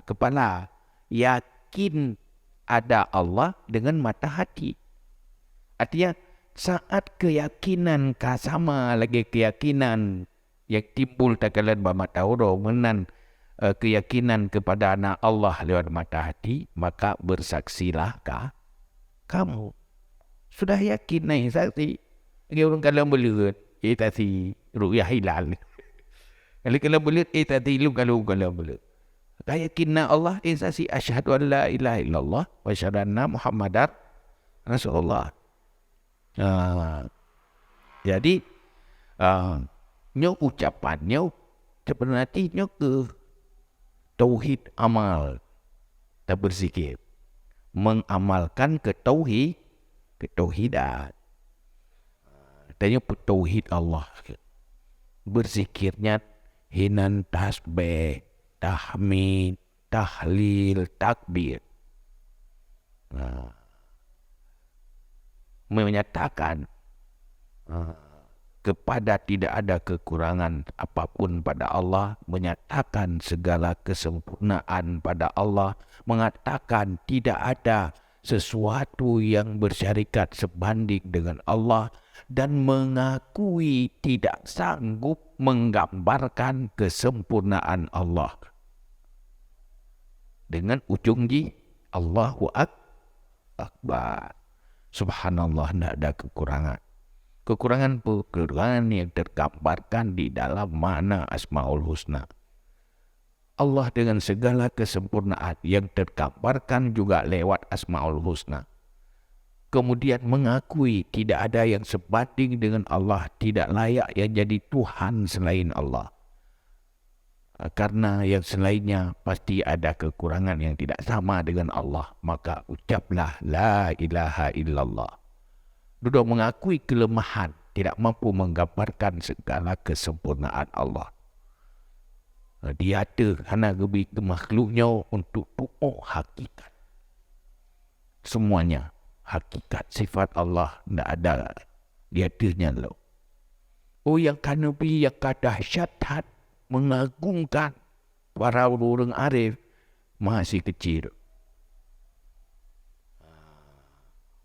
kepala. Yakin ada Allah dengan mata hati. Artinya saat keyakinan sama lagi keyakinan yang timbul tak kalian bermata uro menan keyakinan kepada anak Allah lewat mata hati, maka bersaksilah kamu. Sudah yakin naik saksi. Lagi orang kalian beliut, tadi ru'yah hilal. Kalau kalian beliut, tadi lu kalau kalian beliut. Yakinna Allah saksi asyhadu an la ilaha illallah wa asyhadu anna Muhammadar Rasulullah. Jadi nyo ucapannya sebenarnya ke tauhid amal tak berzikir, mengamalkan ke tauhidan. Tanya tauhid Allah, berzikirnya hinan tasbih, tahmid, tahlil, takbir. Menyatakan kepada tidak ada kekurangan apapun pada Allah, menyatakan segala kesempurnaan pada Allah, mengatakan tidak ada sesuatu yang bersyarikat sebanding dengan Allah, dan mengakui tidak sanggup menggambarkan kesempurnaan Allah dengan ujung ji Allahu Akbar. Subhanallah, tidak ada kekurangan. Kekurangan yang tergambarkan di dalam makna Asmaul Husna. Allah dengan segala kesempurnaan yang tergambarkan juga lewat Asmaul Husna. Kemudian mengakui tidak ada yang sebanding dengan Allah, tidak layak yang jadi Tuhan selain Allah. Karena yang selainnya pasti ada kekurangan yang tidak sama dengan Allah, maka ucaplah la ilaha illallah. Duduk mengakui kelemahan, tidak mampu menggambarkan segala kesempurnaan Allah. Dia ada kerana lebih ke makhluknya untuk tu'uh hakikat. Semuanya hakikat sifat Allah tidak ada. Dia adanya lo. Oh yang kanubi yang kadahsyat mengagumkan para orang arif masih kecil.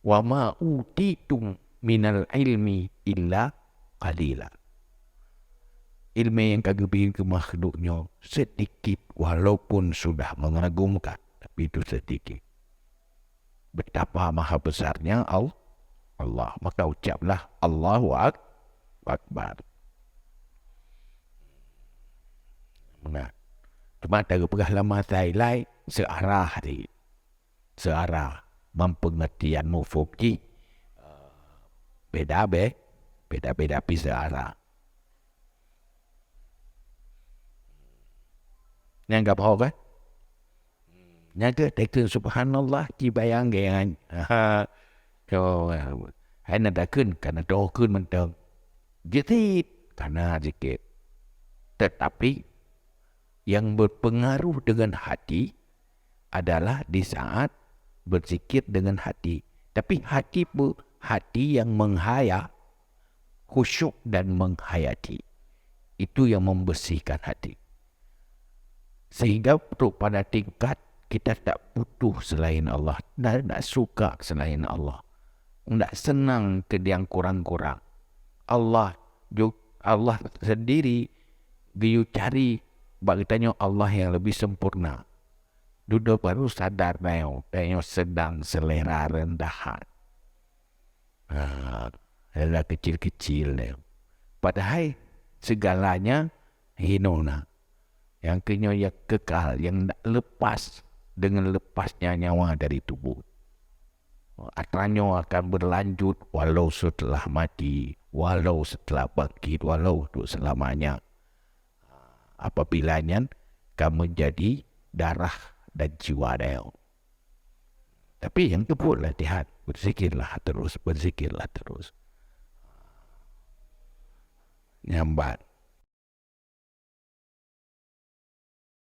Wa ma utitum minal ilmi illa qalila. Ilmu yang kagubin ke makhluknya sedikit walaupun sudah mengagumkan, tapi itu sedikit. Betapa maha besarnya Allah. Maka ucaplah Allahu Akbar. Nah, cuma ada pengalaman lain searah hari. Searah mempengertian mufukji beda-beda searah. Yang apa kan? Naga tekun subhanallah dibayang dengan so hanya dakun karena dokun mentang jadi karena zikir. Tetapi yang berpengaruh dengan hati adalah di saat berzikir dengan hati. Tapi hati yang menghayat, khusyuk dan menghayati. Itu yang membersihkan hati. Sehingga pada tingkat kita tak butuh selain Allah. Tak suka selain Allah. Tak senang ke yang kurang-kurang. Allah sendiri dia cari bagi tanya Allah yang lebih sempurna. Duduk baru sadar neo sedang selera rendahan. Adalah kecil-kecil neo. Padahal segalanya hinona. Yang kenyo yang kekal, yang tak lepas dengan lepasnya nyawa dari tubuh. Atranyo akan berlanjut walau setelah mati, walau setelah bangkit, walau untuk selamanya. Apabila kamu menjadi darah dan jiwa neo. Tapi yang kebut latihan, berzikirlah terus. Nyambat.